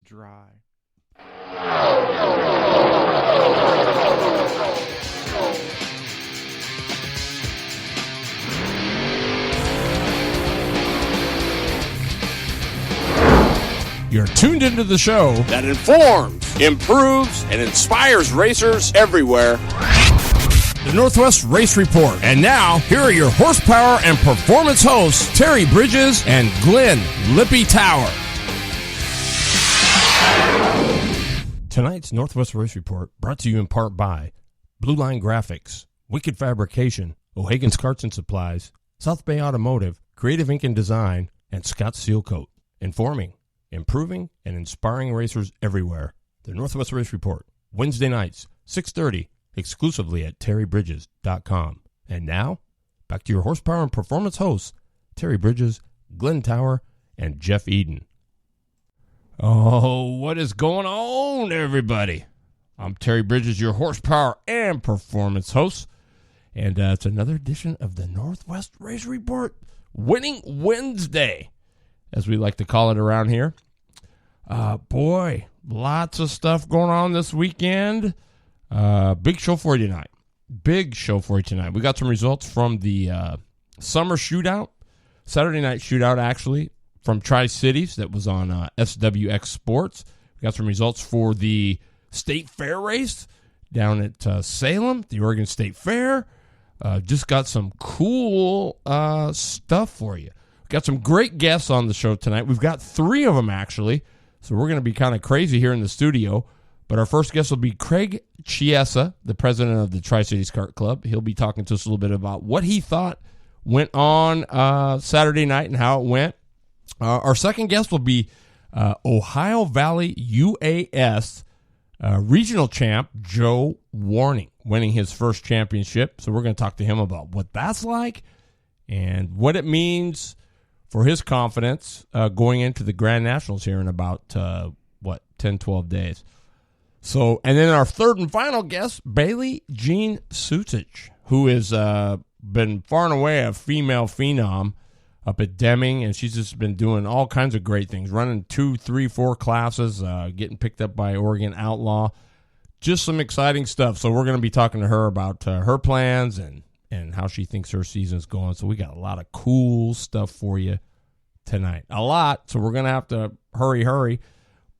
dry. You're tuned into the show that informs, improves, and inspires racers everywhere. The Northwest Race Report. And now, here are your horsepower and performance hosts, Terry Bridges and Glenn Lippy Tower. Tonight's Northwest Race Report brought to you in part by Blue Line Graphics, Wicked Fabrication, O'Hagan's Carts and Supplies, South Bay Automotive, Creative Ink and Design, and Scott Seal Coat. Informing, improving, and inspiring racers everywhere. The Northwest Race Report, Wednesday nights, 6:30, exclusively at terrybridges.com. And now, back to your horsepower and performance hosts, Terry Bridges, Glenn Tower, and Jeff Eden. Oh, what is going on, everybody? I'm Terry Bridges, your horsepower and performance host, and it's another edition of the Northwest Race Report, Winning Wednesday, as we like to call it around here. Boy, lots of stuff going on this weekend. Big show for you tonight. We got some results from the summer shootout, Saturday night shootout, actually, from Tri-Cities that was on SWX Sports. We got some results for the State Fair race down at Salem, the Oregon State Fair. Just got some cool stuff for you. Got some great guests on the show tonight. We've got 3 of them, actually, so we're going to be kind of crazy here in the studio. But our first guest will be Craig Chiesa, the president of the Tri-Cities Kart Club. He'll be talking to us a little bit about what he thought went on Saturday night and how it went. Our second guest will be Ohio Valley UAS regional champ Joe Warning, winning his first championship. So we're going to talk to him about what that's like and what it means for his confidence going into the Grand Nationals here in about, 10, 12 days. So, and then our third and final guest, Bailey Jean Sucich, who has been far and away a female phenom up at Deming, and she's just been doing all kinds of great things, running 2, 3, 4 classes, getting picked up by Oregon Outlaw. Just some exciting stuff. So we're going to be talking to her about her plans and how she thinks her season's going. So we got a lot of cool stuff for you tonight. A lot, so we're going to have to hurry.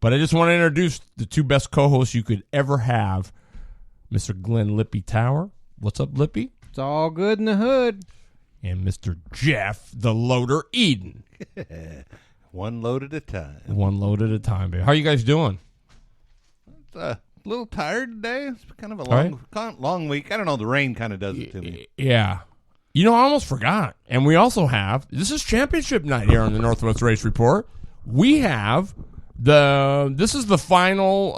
But I just want to introduce the 2 best co-hosts you could ever have, Mr. Glenn Lippy Tower. What's up, Lippy? It's all good in the hood. And Mr. Jeff, the Loader Eden. One load at a time. One load at a time, baby. How are you guys doing? It's a little tired today. It's kind of a long week. I don't know. The rain kind of does it to me. Yeah. You know, I almost forgot. And we also have, this is championship night here on the Northwest Race Report. We have this is the final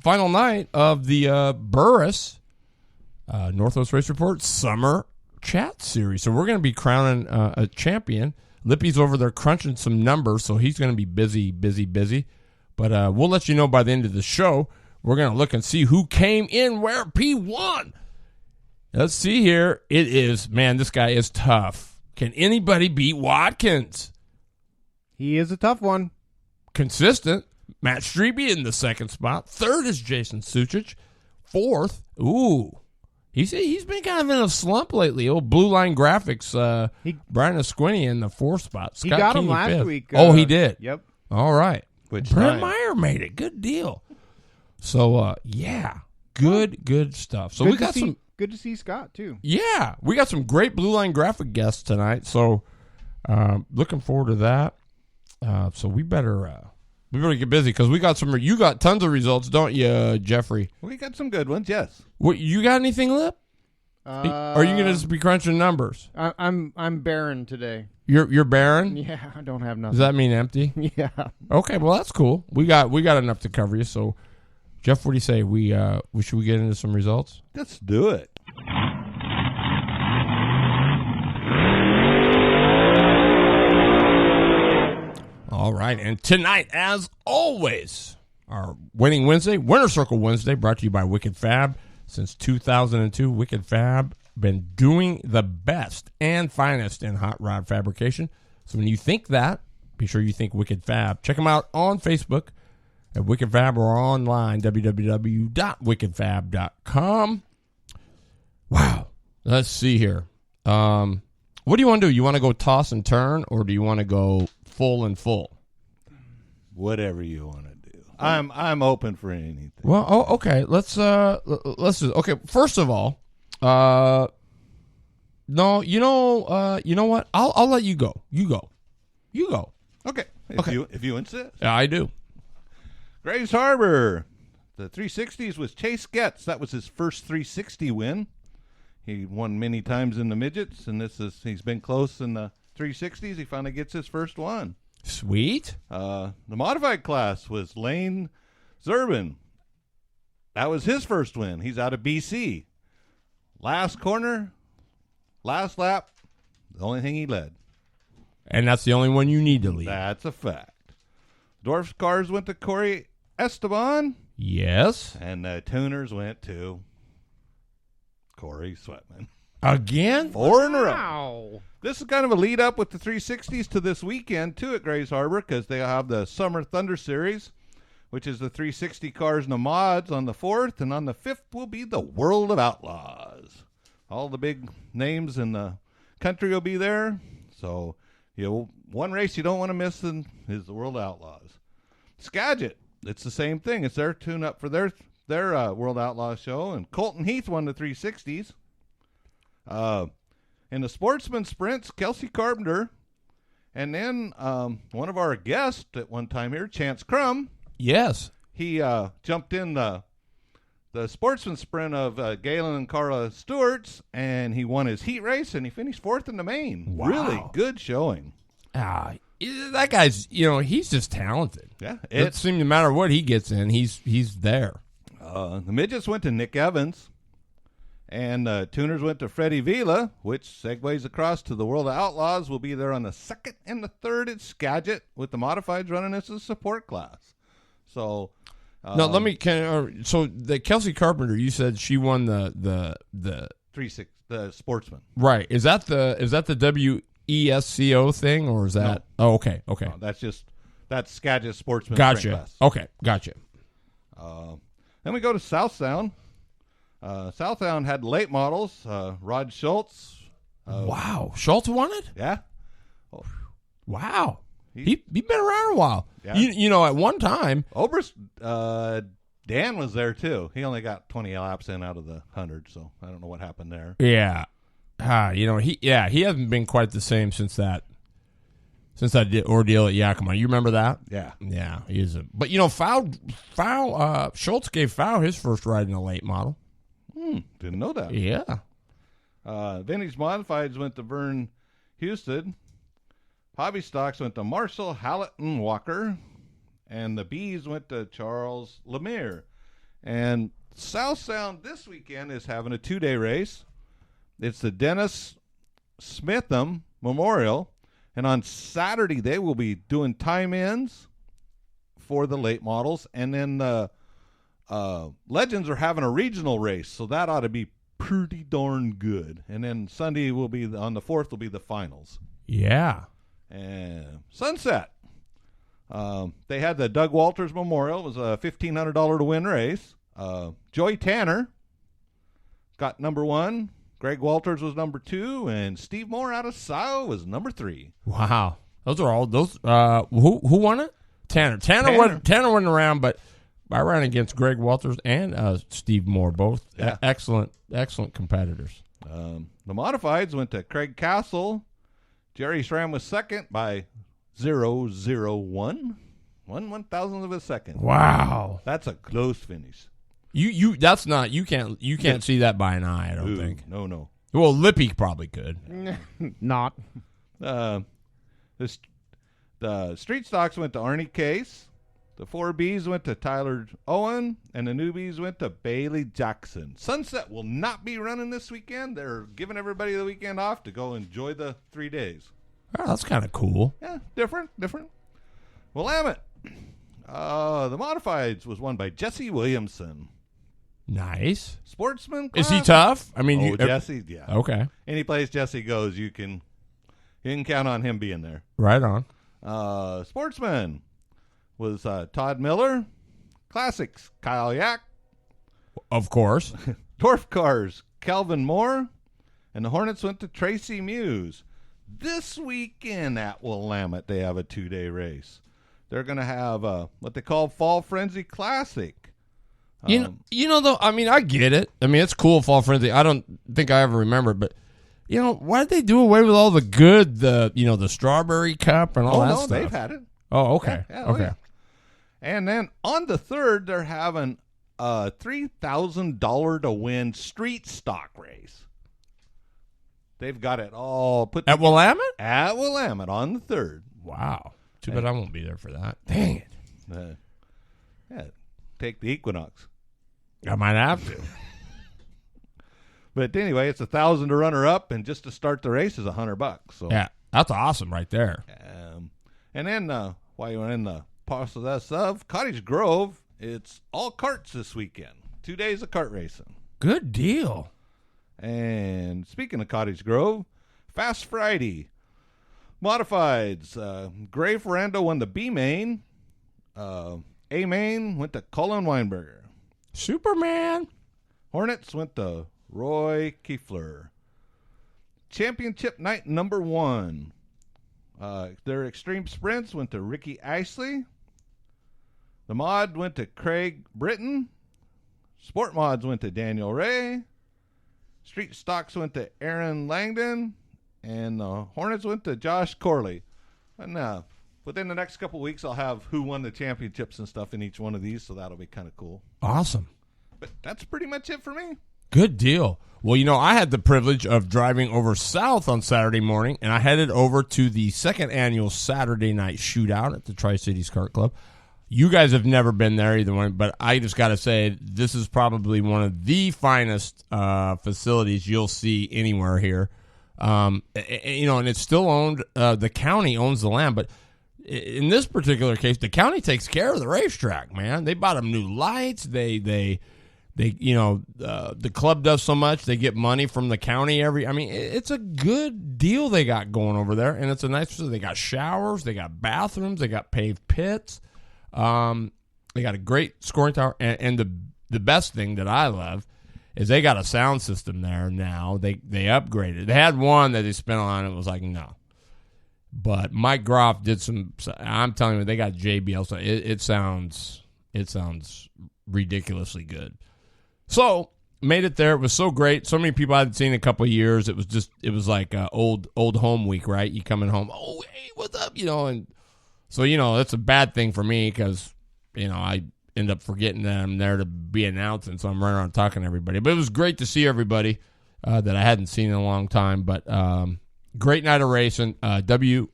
night of the Burris Northwest Race Report Summer Chat Series. So we're going to be crowning a champion. Lippy's over there crunching some numbers, so he's going to be busy. But we'll let you know by the end of the show. We're going to look and see who came in where P1. Let's see here. It is, man, this guy is tough. Can anybody beat Watkins? He is a tough one. Consistent. Matt Strebe in the second spot. Third is Jason Sucich. Fourth, he's been kind of in a slump lately. Old Blue Line Graphics, Brian Esquini in the 4th spot. Scott he got Keeney him last fifth. week. He did? Yep. All right. Which Brent time? Meyer made it. Good deal. So, good stuff. So Good to see Scott, too. Yeah, we got some great Blue Line Graphic guests tonight. So, looking forward to that. So we better get busy because we got you got tons of results, don't you, Jeffrey? We got some good ones, yes. What, you got anything, Lip? Are you gonna just be crunching numbers? I'm barren today. You're barren? Yeah, I don't have nothing. Does that mean empty? Yeah. Okay, well that's cool. We got enough to cover you. So, Jeff, what do you say? We should get into some results? Let's do it. All right, and tonight, as always, our Winning Wednesday, Winner Circle Wednesday, brought to you by Wicked Fab. Since 2002, Wicked Fab been doing the best and finest in hot rod fabrication. So when you think that, be sure you think Wicked Fab. Check them out on Facebook. at Wicked Fab or online, www.wickedfab.com. Wow. Let's see here. What do you want to do? You want to go toss and turn, or do you want to go full and full? Whatever you want to do. I'm open for anything. Well, okay. Let's do. Okay, first of all, no, you know what? I'll let you go. You go. Okay. If you insist. Yeah, I do. Grays Harbor. The 360s was Chase Getz. That was his first 360 win. He won many times in the midgets, and he's been close in the 360s. He finally gets his first one. Sweet. The modified class was Lane Zerbin. That was his first win. He's out of BC. Last corner, last lap, the only thing he led. And that's the only one you need to lead. That's a fact. Dwarfs cars went to Corey Esteban. Yes. And the tuners went to Corey Sweatman. Again? 4 in a row. Wow. This is kind of a lead up with the 360s to this weekend, too, at Grays Harbor, because they have the Summer Thunder Series, which is the 360 cars and the mods on the 4th, and on the 5th will be the World of Outlaws. All the big names in the country will be there. So, one race you don't want to miss is the World of Outlaws. Skagit, it's the same thing. It's their tune-up for their World Outlaws show, and Colton Heath won the 360s. In the sportsman sprints, Kelsey Carpenter, and then one of our guests at one time here, Chance Crum. Yes. He jumped in the sportsman sprint of Galen and Carla Stewart's, and he won his heat race, and he finished 4th in the main. Wow. Really good showing. That guy's, he's just talented. Yeah. It doesn't seem to matter what he gets in, he's there. The midgets went to Nick Evans. And tuners went to Freddie Vila, which segues across to the World of Outlaws. Will be there on the 2nd and the 3rd at Skagit, with the modifieds running as a support class. So, now so the Kelsey Carpenter, you said she won the 3-6, the sportsman. Right. Is that the WESCO thing, or is that? No. Oh, okay. No, that's Skagit sportsman. Gotcha. Class. Okay, gotcha. Then we go to South Sound. South Sound had late models. Rod Schultz. Wow, Schultz won it. Yeah. Wow, he been around a while. Yeah. At one time, Oberst, Dan was there too. He only got 20 laps in out of the 100, so I don't know what happened there. Yeah. He hasn't been quite the same since that ordeal at Yakima. You remember that? Yeah. Yeah, he is. But Schultz gave Fow his first ride in a late model. Didn't know that. Yeah. Vintage Modifieds went to Vern Houston. Hobby Stocks went to Marshall Halleton Walker. And the Bees went to Charles Lemire. And South Sound this weekend is having a 2-day race. It's the Dennis Smitham Memorial. And on Saturday, they will be doing time-ins for the late models. And then the Legends are having a regional race, so that ought to be pretty darn good. And then Sunday will be, on the 4th, will be the finals. Yeah. And Sunset. They had the Doug Walters Memorial. It was a $1,500 to win race. Joey Tanner got number 1. Greg Walters was number 2, and Steve Moore out of Sao was number 3. Wow. Those are all those. Who won it? Tanner. Tanner went around, but I ran against Greg Walters and Steve Moore, both excellent competitors. The modifieds went to Craig Castle. Jerry Schramm was second by 0.001. 1/1000th of a second. Wow, that's a close finish. You can't see that by an eye. I don't think. No. Well, Lippy probably could. Not. The street stocks went to Arnie Case. The 4Bs went to Tyler Owen, and the newbies went to Bailey Jackson. Sunset will not be running this weekend. They're giving everybody the weekend off to go enjoy the 3 days. Oh, that's kind of cool. Yeah, different. Willamette. The Modifieds was won by Jesse Williamson. Nice. Sportsman. Is he tough? I mean, Jesse, yeah. Okay. Any place Jesse goes, you can count on him being there. Right on. Sportsman was Todd Miller. Classics, Kyle Yack. Of course. Dwarf Cars, Kelvin Moore. And the Hornets went to Tracy Muse. This weekend at Willamette, they have a 2-day race. They're going to have what they call Fall Frenzy Classic. You know, though, I mean, I get it. I mean, it's cool, Fall Frenzy. I don't think I ever remember it, but, you know, why did they do away with all the good, the Strawberry Cup and all that stuff? They've had it. Oh, okay. Okay. Yeah. And then on the 3rd, they're having a $3,000 to win street stock race. They've got it all put At Willamette? At Willamette on the 3rd. Wow. Too bad I won't be there for that. Dang it. Yeah, take the Equinox. I might have to. But anyway, it's $1,000 to runner up, and just to start the race is $100. So Yeah, that's awesome right there. And then while you're in the process of Cottage Grove, it's all carts this weekend. 2 days of kart racing. Good deal. And speaking of Cottage Grove, Fast Friday. Modifieds. Gray Ferrando won the B main. A main went to Colin Weinberger. Superman. Hornets went to Roy Kiefler. Championship night number 1. Their extreme sprints went to Ricky Ashley. The mod went to Craig Britton. Sport mods went to Daniel Ray. Street stocks went to Aaron Langdon. And the Hornets went to Josh Corley. And within the next couple weeks, I'll have who won the championships and stuff in each one of these, so that'll be kind of cool. Awesome. But that's pretty much it for me. Good deal. Well, you know, I had the privilege of driving over south on Saturday morning, and I headed over to the 2nd annual Saturday night shootout at the Tri-Cities Kart Club. You guys have never been there either one, but I just got to say, this is probably one of the finest facilities you'll see anywhere here. And it's still owned. The county owns the land, but in this particular case, the county takes care of the racetrack. Man, they bought them new lights. The club does so much. They get money from the county it's a good deal they got going over there, and it's a nice facility. They got showers, they got bathrooms, they got paved pits. They got a great scoring tower, and the best thing that I love is they got a sound system there now. They upgraded. They had one that they spent on, and it was like, no. But Mike Groff did some. I'm telling you, they got JBL. So it sounds ridiculously good. So made it there. It was so great. So many people I hadn't seen in a couple of years. It was like old home week, right? You coming home? Oh, hey, what's up? And so that's a bad thing for me because I end up forgetting that I'm there to be announcing, so I'm running around talking to everybody. But it was great to see everybody that I hadn't seen in a long time. But great night of racing. SWX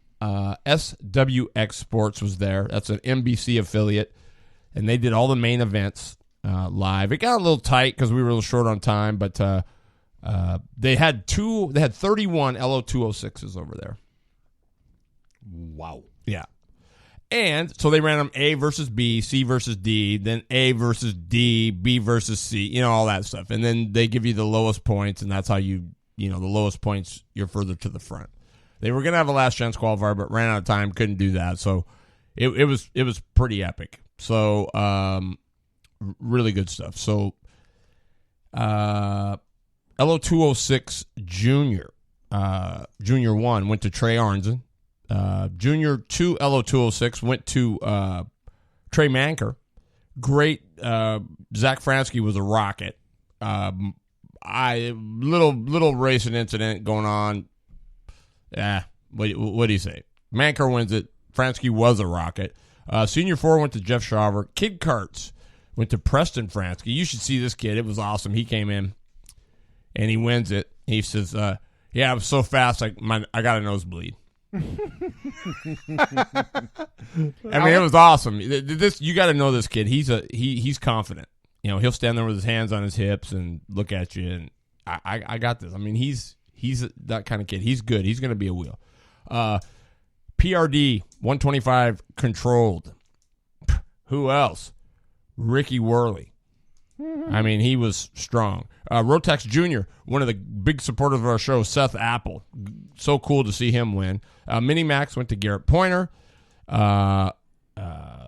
Sports was there. That's an NBC affiliate, and they did all the main events live. It got a little tight because we were a little short on time, but they had 31 LO206s over there. Wow. Yeah. And so they ran them A versus B, C versus D, then A versus D, B versus C, all that stuff. And then they give you the lowest points, and that's how the lowest points, you're further to the front. They were going to have a last chance qualifier, but ran out of time, couldn't do that. So it was pretty epic. So really good stuff. So LO206 Junior 1 went to Trey Arnzen. Junior 2 LO206 went to Trey Manker. Great. Zach Fransky was a rocket. Little racing incident going on. What do you say? Manker wins it. Fransky was a rocket. Senior 4 went to Jeff Shaver. Kid Karts went to Preston Fransky. You should see this kid. It was awesome. He came in and he wins it. He says, "Yeah, I was so fast. I got a nosebleed." It was awesome. You got to know this kid. He's confident. He'll stand there with his hands on his hips and look at you. And I got this. He's that kind of kid. He's good. He's going to be a wheel. PRD 125 controlled. Who else? Ricky Worley. He was strong. Rotex Jr., one of the big supporters of our show, Seth Apple. So cool to see him win. Mini Max went to Garrett Pointer.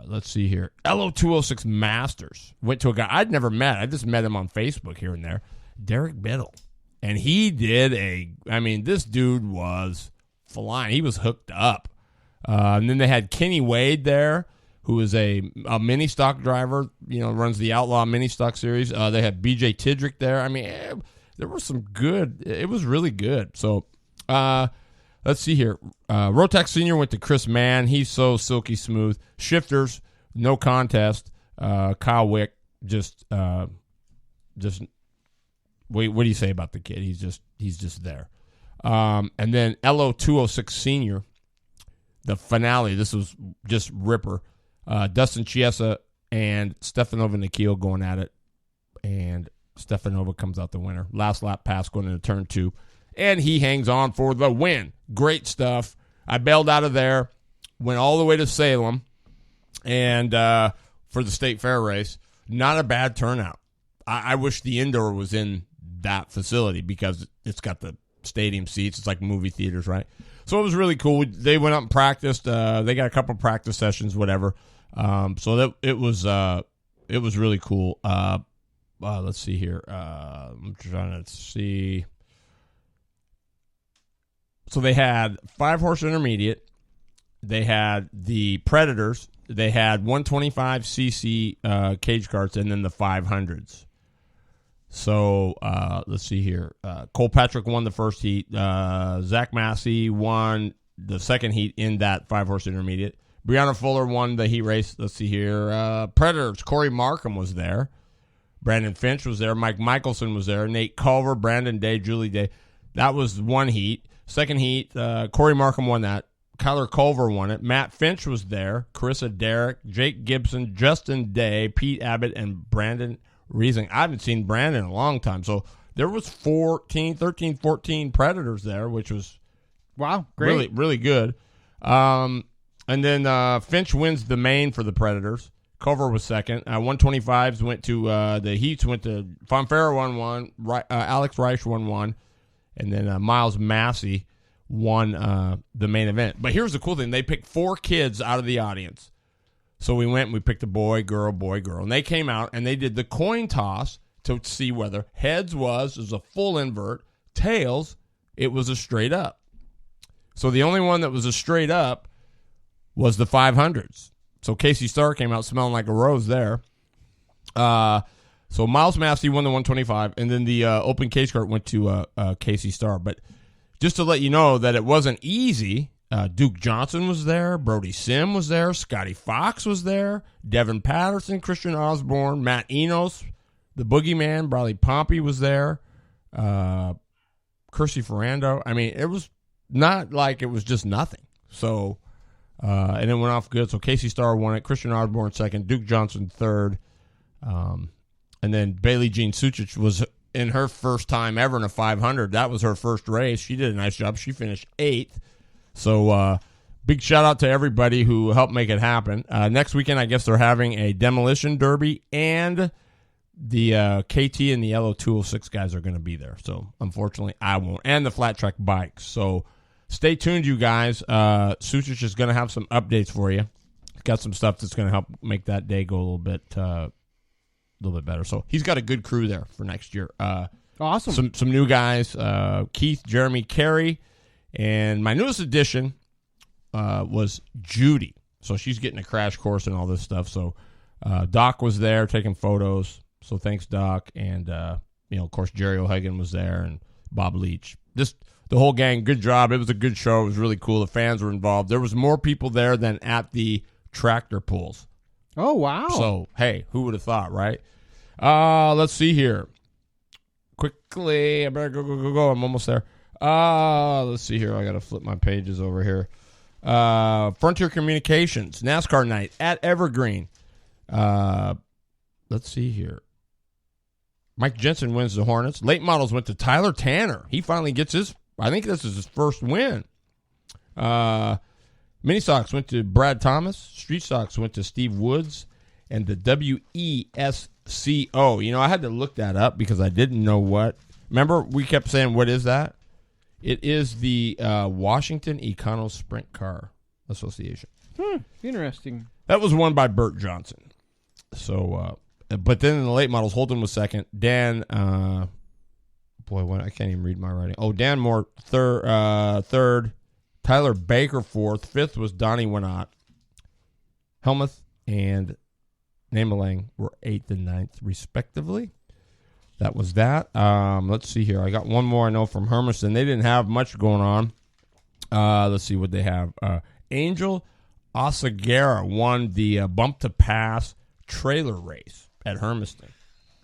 let's see here. LO206 Masters went to a guy I'd never met. I just met him on Facebook here and there. Derek Biddle. And he did this dude was flying. He was hooked up. And then they had Kenny Wade there, who is a mini stock driver, runs the Outlaw Mini Stock Series. They had BJ Tidrick there. There was some good. It was really good. So, let's see here. Rotax Senior went to Chris Mann. He's so silky smooth. Shifters, no contest. Kyle Wick, just. What do you say about the kid? He's just there. And then LO206 Senior, the finale. This was just ripper. Dustin Chiesa and Stefanova Nikhil going at it, and Stefanova comes out the winner. Last lap pass going into turn 2, and he hangs on for the win. Great stuff. I bailed out of there, went all the way to Salem, and for the state fair race. Not a bad turnout. I wish the indoor was in that facility because it's got the stadium seats. It's like movie theaters, right? So it was really cool. They went up and practiced. They got a couple practice sessions, whatever. So that it was really cool. Let's see here. I'm trying to see. So they had 5-horse intermediate. They had the Predators. They had 125cc cage carts, and then the 500s. So let's see here. Cole Patrick won the first heat. Zach Massey won the second heat in that 5-horse intermediate. Brianna Fuller won the heat race. Let's see here. Predators. Corey Markham was there. Brandon Finch was there. Mike Michelson was there. Nate Culver, Brandon Day, Julie Day. That was one heat. Second heat, Corey Markham won that. Kyler Culver won it. Matt Finch was there. Carissa Derrick, Jake Gibson, Justin Day, Pete Abbott, and Brandon Riesing. I haven't seen Brandon in a long time. So there was 14 Predators there, which was great. Really, really good. And then Finch wins the main for the Predators. Culver was second. 125s went to the heats. Went to Fonfara won one. Alex Reich won one. And then Miles Massey won the main event. But here's the cool thing. They picked 4 kids out of the audience. So we went and we picked a boy, girl. And they came out and they did the coin toss to see whether heads was a full invert, tails, it was a straight up. So the only one that was a straight up was the 500s. So Casey Starr came out smelling like a rose there. So Miles Massey won the 125, and then the open cage cart went to Casey Starr. But just to let you know that it wasn't easy, Duke Johnson was there, Brody Sim was there, Scotty Fox was there, Devin Patterson, Christian Osborne, Matt Enos, the Boogeyman, Bradley Pompey was there, Kersey Ferrando. It was not like it was just nothing. So, and it went off good. So Casey Starr won it, Christian Osborne second, Duke Johnson third. And then Bailey Jean Sucich was in her first time ever in a 500. That was her first race. She did a nice job. She finished 8th. So big shout out to everybody who helped make it happen. Next weekend, I guess they're having a demolition derby, and the KT and the LO206 guys are going to be there. So unfortunately, I won't. And the flat track bikes. So stay tuned, you guys. Sucich is going to have some updates for you. He's got some stuff that's going to help make that day go a little bit better. So he's got a good crew there for next year. Awesome. Some new guys, Keith, Jeremy, Carey, and my newest addition was Judy. So she's getting a crash course and all this stuff. So Doc was there taking photos. So thanks, Doc. And, of course, Jerry O'Hagan was there and Bob Leach. Just the whole gang, good job. It was a good show. It was really cool. The fans were involved. There was more people there than at the tractor pulls. Oh, wow. So, hey, who would have thought, right? Let's see here. Quickly, I better go. I'm almost there. Let's see here. I got to flip my pages over here. Frontier Communications, NASCAR night at Evergreen. Let's see here. Mike Jensen wins the Hornets. Late models went to Tyler Tanner. He finally gets I think this is his first win. Mini Stocks went to Brad Thomas. Street Stocks went to Steve Woods. And the WESCO. I had to look that up because I didn't know what. Remember, we kept saying, what is that? It is the Washington Econo Sprint Car Association. Interesting. That was won by Burt Johnson. So, but then in the late models, Holden was second. Dan, I can't even read my writing. Oh, Dan Moore third. Tyler Baker fourth. Fifth was Donnie Winott. Helmuth and Namelang were 8th and 9th, respectively. That was that. Let's see here. I got one more I know from Hermiston. They didn't have much going on. Let's see what they have. Angel Oseguera won the bump to pass trailer race at Hermiston.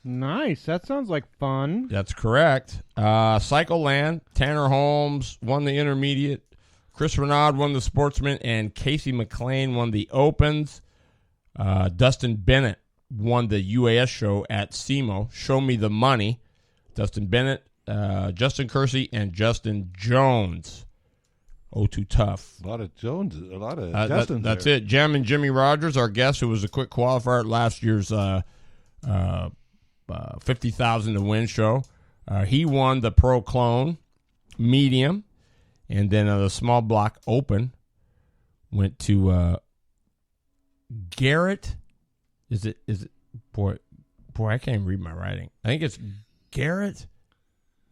Nice. That sounds like fun. That's correct. Cycle Land, Tanner Holmes won the intermediate. Chris Renaud won the sportsman, and Casey McLean won the opens. Dustin Bennett won the UAS show at SEMO. Show Me the Money. Dustin Bennett, Justin Kersey, and Justin Jones. Oh, too tough. A lot of Jones, a lot of Justins. That's there. it. Jam and Jimmy Rogers, our guest, who was a quick qualifier at last year's 50,000 to win show. He won the Pro Clone medium, and then the small block open went to Garrett. Is it boy? I can't even read my writing. I think it's Garrett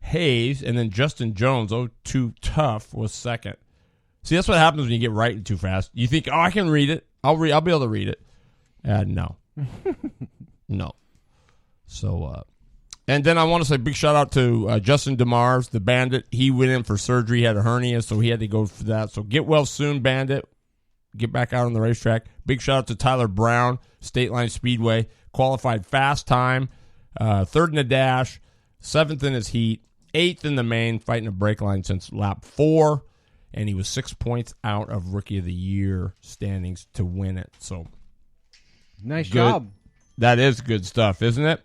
Hayes, and then Justin Jones. Oh, too tough was second. See, that's what happens when you get writing too fast. You think, oh, I can read it. I'll be able to read it. No. No. So, and then I want to say big shout out to Justin DeMars, the Bandit. He went in for surgery. He had a hernia, so he had to go for that. So get well soon, Bandit. Get back out on the racetrack. Big shout out to Tyler Brown, State Line Speedway. Qualified fast time. Third in the dash. 7th in his heat. 8th in the main, fighting a brake line since lap 4. And he was 6 points out of Rookie of the Year standings to win it. So, nice good job. That is good stuff, isn't it?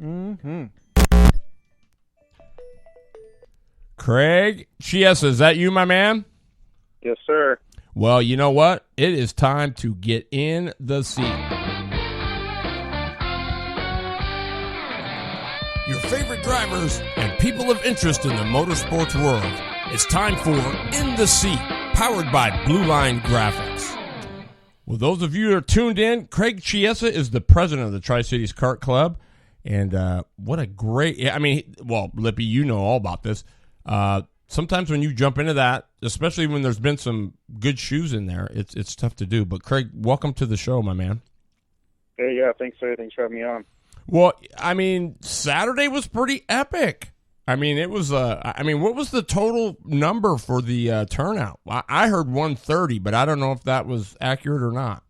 Mm-hmm. Craig Chiesa, is that you, my man? Yes, sir. Well, you know what? It is time to get in the seat. Your favorite drivers and people of interest in the motorsports world. It's time for In the Seat, powered by Blue Line Graphics. Well, those of you who are tuned in, Craig Chiesa is the president of the Tri-Cities Kart Club. And what a great, Lippy, you know all about this. Sometimes when you jump into that, especially when there's been some good shoes in there, it's tough to do. But Craig, welcome to the show, my man. Hey, yeah, thanks, sir. Thanks for having me on. Well, Saturday was pretty epic. It was, what was the total number for the turnout? I heard 130, but I don't know if that was accurate or not.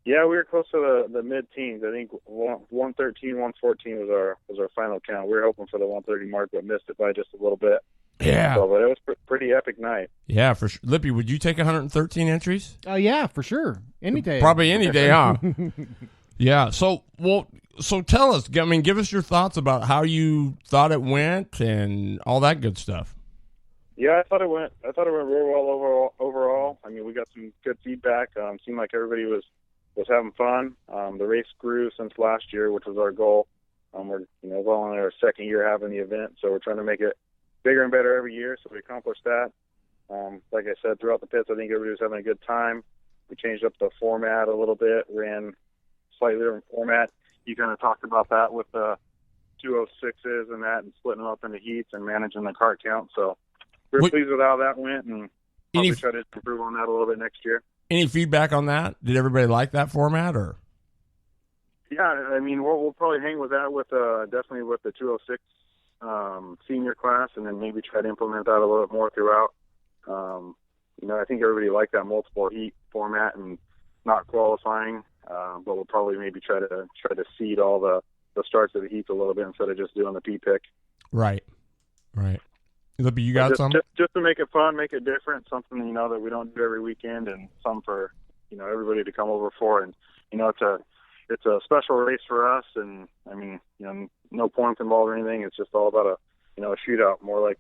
Yeah, we were close to the mid-teens. I think 113, 114 was our final count. We were hoping for the 130 mark, but missed it by just a little bit. Yeah. So, but it was pretty epic night. Yeah, for sure. Lippy, would you take 113 entries? Yeah, for sure. Any day. Probably any day, huh? Yeah. So tell us. Give us your thoughts about how you thought it went and all that good stuff. Yeah, I thought it went real well overall. We got some good feedback. Seemed like everybody was having fun. The race grew since last year, which was our goal. We're well in our second year having the event, so we're trying to make it bigger and better every year. So we accomplished that. Like I said, throughout the pits, I think everybody was having a good time. We changed up the format a little bit, ran slightly different format. You kind of talked about that with the 206s and that, and splitting them up into heats and managing the cart count. So we're pleased with how that went, and probably try to improve on that a little bit next year. Any feedback on that? Did everybody like that format, or? Yeah, we'll probably hang with that with definitely with the 206 senior class, and then maybe try to implement that a little bit more throughout. I think everybody liked that multiple heat format and not qualifying, but we'll probably maybe try to seed all the starts of the heats a little bit instead of just doing the P-pick. Right. Lippy, you got something? Just to make it fun, make it different, something, that we don't do every weekend, and some for, everybody to come over for. And, it's a special race for us, and, no points involved or anything. It's just all about a shootout, more like,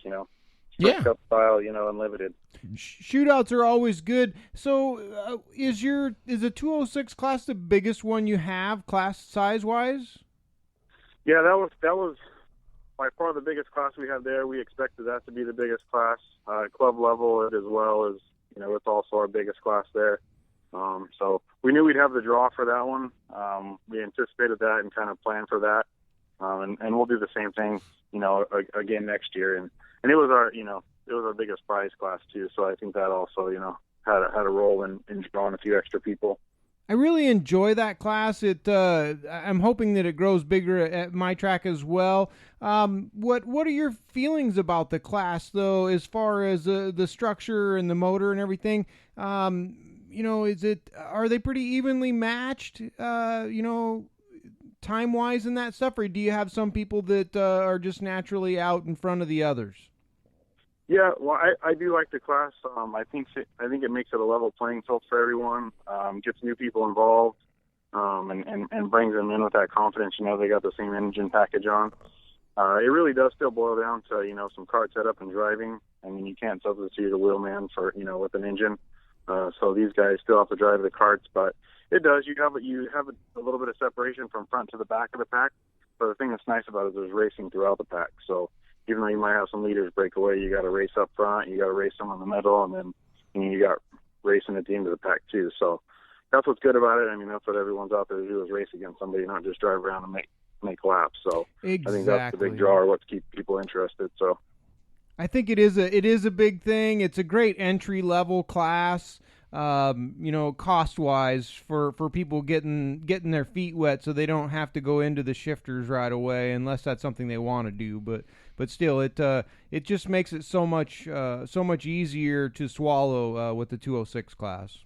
cup style, unlimited. Shootouts are always good. So is the 206 class the biggest one you have, class size-wise? Yeah, that was by far the biggest class we had there. We expected that to be the biggest class. Club level as well as, it's also our biggest class there. So we knew we'd have the draw for that one. We anticipated that and kind of planned for that. And we'll do the same thing, again next year. And it was our biggest prize class too. So I think that also, had a role in drawing a few extra people. I really enjoy that class. I'm hoping that it grows bigger at my track as well. What are your feelings about the class, though, as far as the structure and the motor and everything? Are they pretty evenly matched? Time-wise and that stuff, or do you have some people that are just naturally out in front of the others? Yeah, well, I do like the class. I think it makes it a level playing field for everyone. Gets new people involved, and brings them in with that confidence. They got the same engine package on. It really does still boil down to some kart setup and driving. I mean, you can't substitute a wheelman for with an engine. So these guys still have to drive the karts, but it does. You have a little bit of separation from front to the back of the pack. But the thing that's nice about it is there's racing throughout the pack. So even though you might have some leaders break away, you got to race up front, you got to race some in the middle, and then you got racing at the end of the pack too. So that's what's good about it. I mean, that's what everyone's out there to do is race against somebody, not just drive around and make laps. So exactly. I think that's the big draw, what keeps people interested. So I think it is a big thing. It's a great entry level class. Cost wise for people getting their feet wet so they don't have to go into the shifters right away unless that's something they want to do. But still, it just makes it so much easier to swallow with the 206 class.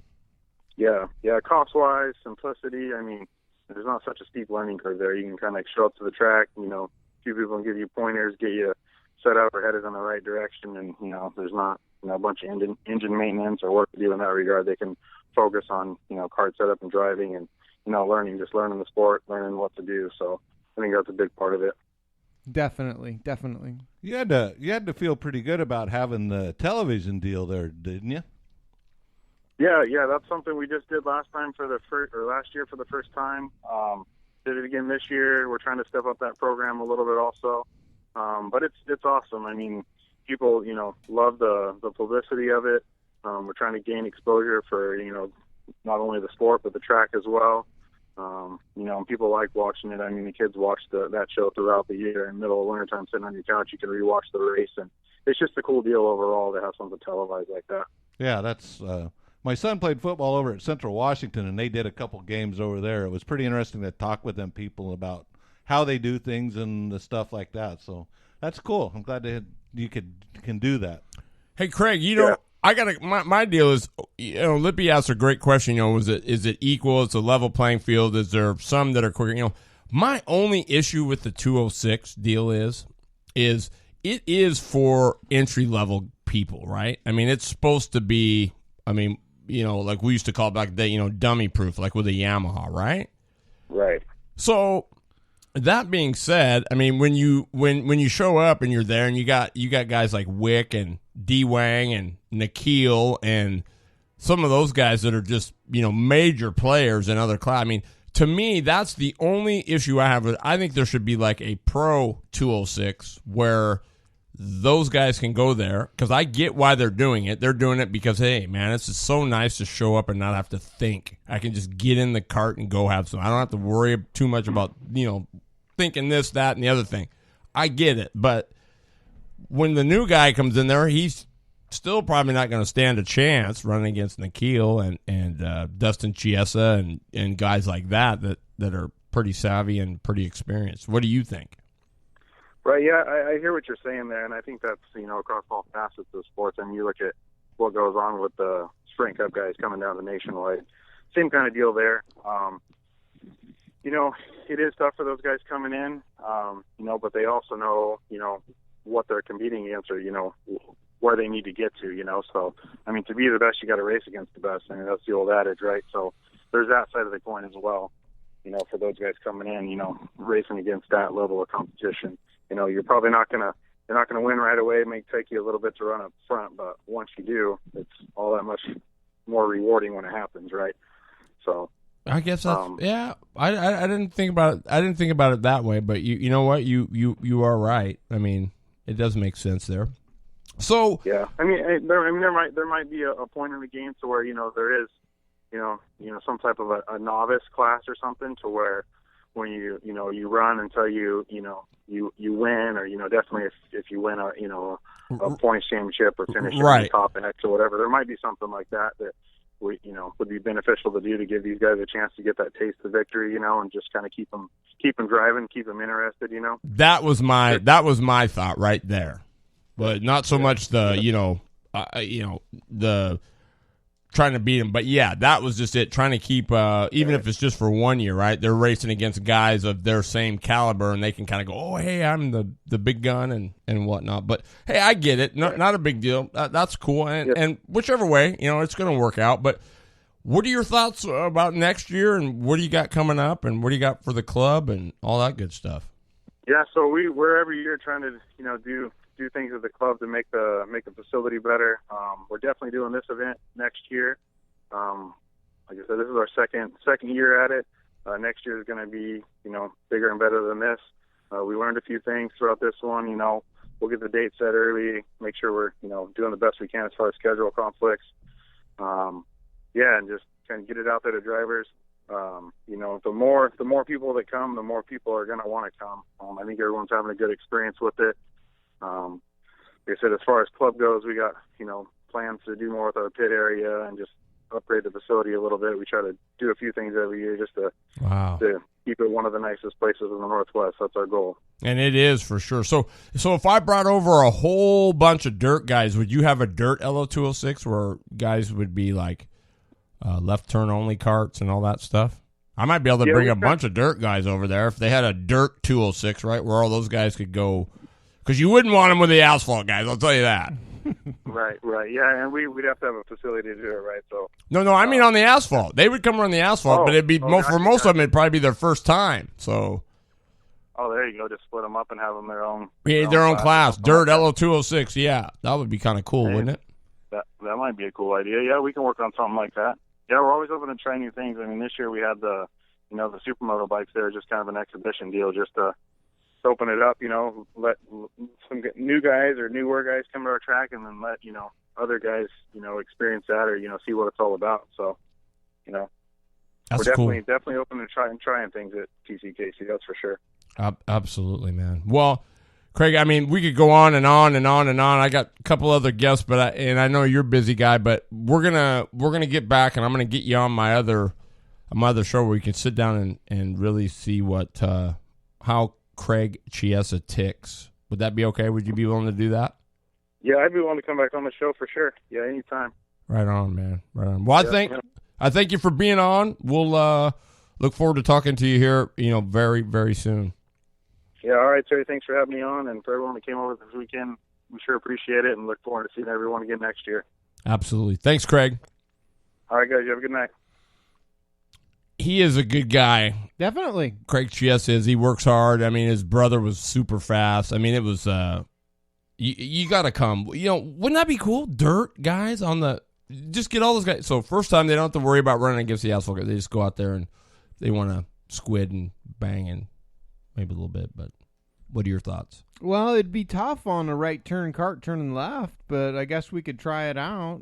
Yeah. Cost wise, simplicity. I mean, there's not such a steep learning curve there. You can kind of show up to the track. A few people can give you pointers, get you set up or headed in the right direction, and there's not a bunch of engine maintenance or work to do in that regard. They can focus on kart setup and driving and learning the sport, learning what to do. So I think that's a big part of it. Definitely. You had to feel pretty good about having the television deal there, didn't you? Yeah, that's something we just did last year for the first time. Did it again this year. We're trying to step up that program a little bit also. But it's awesome. I mean, people, love the publicity of it. We're trying to gain exposure for, not only the sport, but the track as well. And people like watching it. I mean, the kids watch that show throughout the year. In the middle of wintertime, sitting on your couch, you can rewatch the race. And it's just a cool deal overall to have something televised like that. Yeah, that's my son played football over at Central Washington, and they did a couple games over there. It was pretty interesting to talk with them people about how they do things and the stuff like that. So that's cool. I'm glad you can do that. Hey, Craig, I got my deal is, Lippy asked a great question. Is it equal? It's a level playing field. Is there some that are quicker? My only issue with the 206 deal is it is for entry level people, right? I mean, it's supposed to be, like we used to call back then, dummy proof, like with a Yamaha, right? Right. So that being said, I mean, when you show up and you're there and you got guys like Wick and D Wang and Nikhil and some of those guys that are just, major players in other class. I mean, to me, that's the only issue I have with it. I think there should be like a pro 206 where those guys can go there, because I get why they're doing it. They're doing it because, hey, man, it's just so nice to show up and not have to think. I can just get in the cart and go have some. I don't have to worry too much about, thinking this, that, and the other thing. I get it, but when the new guy comes in there, he's still probably not going to stand a chance running against Nikhil and Dustin Chiesa and guys like that are pretty savvy and pretty experienced. What do you think? Right, yeah, I hear what you're saying there, and I think that's, across all facets of sports. I mean, you look at what goes on with the Sprint Cup guys coming down to Nationwide. Same kind of deal there. It is tough for those guys coming in, but they also know, what they're competing against or, where they need to get to, So, I mean, to be the best, you got to race against the best. I mean, that's the old adage, right? So there's that side of the coin as well, for those guys coming in, racing against that level of competition. You're probably not going to win right away. It may take you a little bit to run up front, but once you do, it's all that much more rewarding when it happens, right? So I guess that's yeah. I didn't think about it. I didn't think about it that way, but you know what? You are right. I mean, it does make sense there. So yeah, I mean, there might be a point in the game to where there is, some type of a novice class or something, to where when you run until you win, or definitely if you win a points championship or finish in the top X or whatever, there might be something like that would be beneficial to do, to give these guys a chance to get that taste of victory, and just kind of keep them driving, keep them interested, That was my thought right there, but not so much the the trying to beat them, but yeah, that was just it. Trying to keep, even if it's just for 1 year, right? They're racing against guys of their same caliber, and they can kind of go, "Oh, hey, I'm the big gun," and whatnot. But hey, I get it. Not a big deal. That's cool. And whichever way, it's going to work out. But what are your thoughts about next year, and what do you got coming up, and what do you got for the club, and all that good stuff? Yeah, so we're every year trying to do things at the club to make the facility better. We're definitely doing this event next year. Like I said, this is our second year at it. Next year is going to be bigger and better than this. We learned a few things throughout this one. We'll get the date set early, make sure we're doing the best we can as far as schedule conflicts. And just kind of get it out there to drivers. The more people that come, the more people are going to want to come. I think everyone's having a good experience with it. Like I said, as far as club goes, we got plans to do more with our pit area and just upgrade the facility a little bit. We try to do a few things every year just to keep it one of the nicest places in the Northwest. That's our goal. And it is for sure. So if I brought over a whole bunch of dirt guys, would you have a dirt LO206 where guys would be like left turn only carts and all that stuff? I might be able to bring a bunch of dirt guys over there if they had a dirt 206, right, where all those guys could go. Because you wouldn't want them with the asphalt guys, I'll tell you that. Right, yeah, and we'd have to have a facility to do it, right? So no, I mean on the asphalt. They would come on the asphalt, but it'd be for most of them, it'd probably be their first time. So. Oh, there you go. Just split them up and have them their own. Yeah, their own class. Dirt LO206. Yeah, that would be kind of cool, wouldn't it? That might be a cool idea. Yeah, we can work on something like that. Yeah, we're always open to try new things. I mean, this year we had the supermoto bikes there, just kind of an exhibition deal, just to open it up, let some new guys or newer guys come to our track, and then let, other guys, experience that, or, see what it's all about. So, that's we're cool. definitely open to trying things at TCKC. That's for sure. Absolutely, man. Well, Craig, I mean, we could go on and on and on and on. I got a couple other guests, and I know you're a busy guy, but we're gonna get back, and I'm gonna get you on my other show where we can sit down and really see what how Craig Chiesa ticks. Would that be okay? Would you be willing to do that? Yeah, I'd be willing to come back on the show for sure. Yeah, anytime. Right on, man. Right on. Well, I thank you for being on. We'll look forward to talking to you here, very, very soon. Yeah, all right, Terry. Thanks for having me on, and for everyone that came over this weekend, we sure appreciate it, and look forward to seeing everyone again next year. Absolutely. Thanks, Craig. All right, guys. You have a good night. He is a good guy. Definitely. Craig Chiesa is. He works hard. I mean, his brother was super fast. I mean, it was, you got to come. Wouldn't that be cool? Dirt guys just get all those guys. So first time, they don't have to worry about running against the asphalt. They just go out there and they want to squid and bang and maybe a little bit. But what are your thoughts? Well, it'd be tough on a right turn cart turning left, but I guess we could try it out,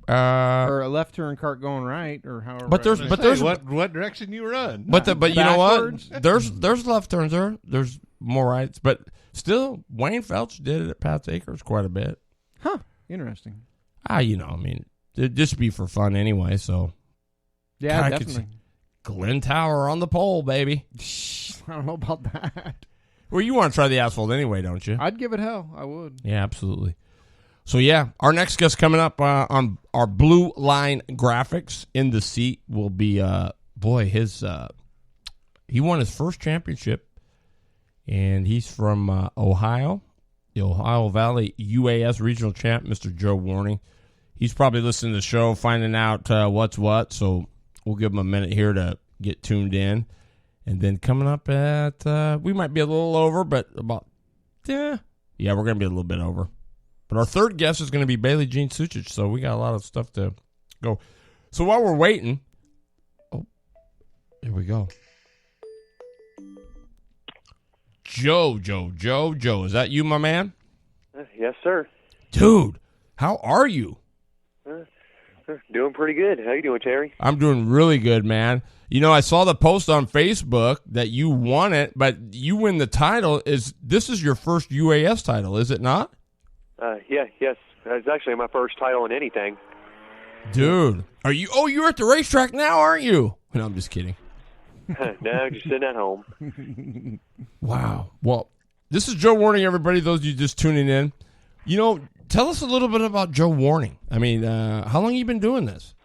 or a left turn cart going right, or however. But there's what direction you run. But you know what? There's left turns there. There's more rights, but still, Wayne Felch did it at Pat's Acres quite a bit. Huh? Interesting. I mean, it'd just be for fun anyway. So yeah, definitely. Glen Tower on the pole, baby. I don't know about that. Well, you want to try the asphalt anyway, don't you? I'd give it hell. I would. Yeah, absolutely. So, yeah, our next guest coming up on our Blue Line Graphics in the seat will be, he won his first championship, and he's from Ohio, the Ohio Valley UAS Regional Champ, Mr. Joe Warning. He's probably listening to the show, finding out what's what, so we'll give him a minute here to get tuned in. And then coming up at, we might be a little over, but we're going to be a little bit over. But our third guest is going to be Bailey Jean Sucich, so we got a lot of stuff to go. So while we're waiting, here we go. Joe, is that you, my man? Yes, sir. Dude, how are you? Doing pretty good. How you doing, Terry? I'm doing really good, man. You know, I saw the post on Facebook that you won it, but you win the title. This is your first UAS title, is it not? Yes. It's actually my first title in anything. Dude, are you? Oh, you're at the racetrack now, aren't you? No, I'm just kidding. No, just sitting at home. Wow. Well, this is Joe Warning, everybody. Those of you just tuning in. You know, tell us a little bit about Joe Warning. I mean, how long have you been doing this?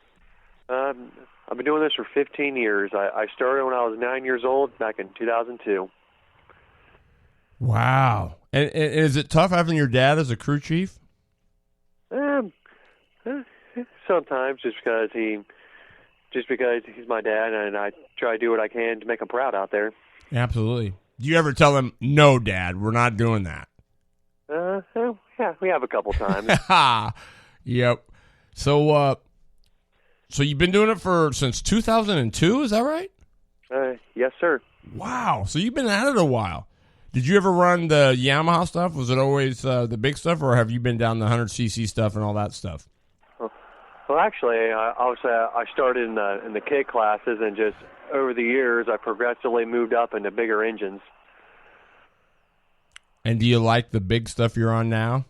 I've been doing this for 15 years. I started when I was 9 years old, back in 2002. Wow. And is it tough having your dad as a crew chief? Sometimes, just because he's my dad, and I try to do what I can to make him proud out there. Absolutely. Do you ever tell him, "No, Dad, we're not doing that"? Yeah, we have a couple times. Yep. So you've been doing it since 2002, is that right? Yes, sir. Wow. So you've been at it a while. Did you ever run the Yamaha stuff? Was it always the big stuff, or have you been down the 100cc stuff and all that stuff? Well, actually, I started in the kid classes, and just over the years, I progressively moved up into bigger engines. And do you like the big stuff you're on now?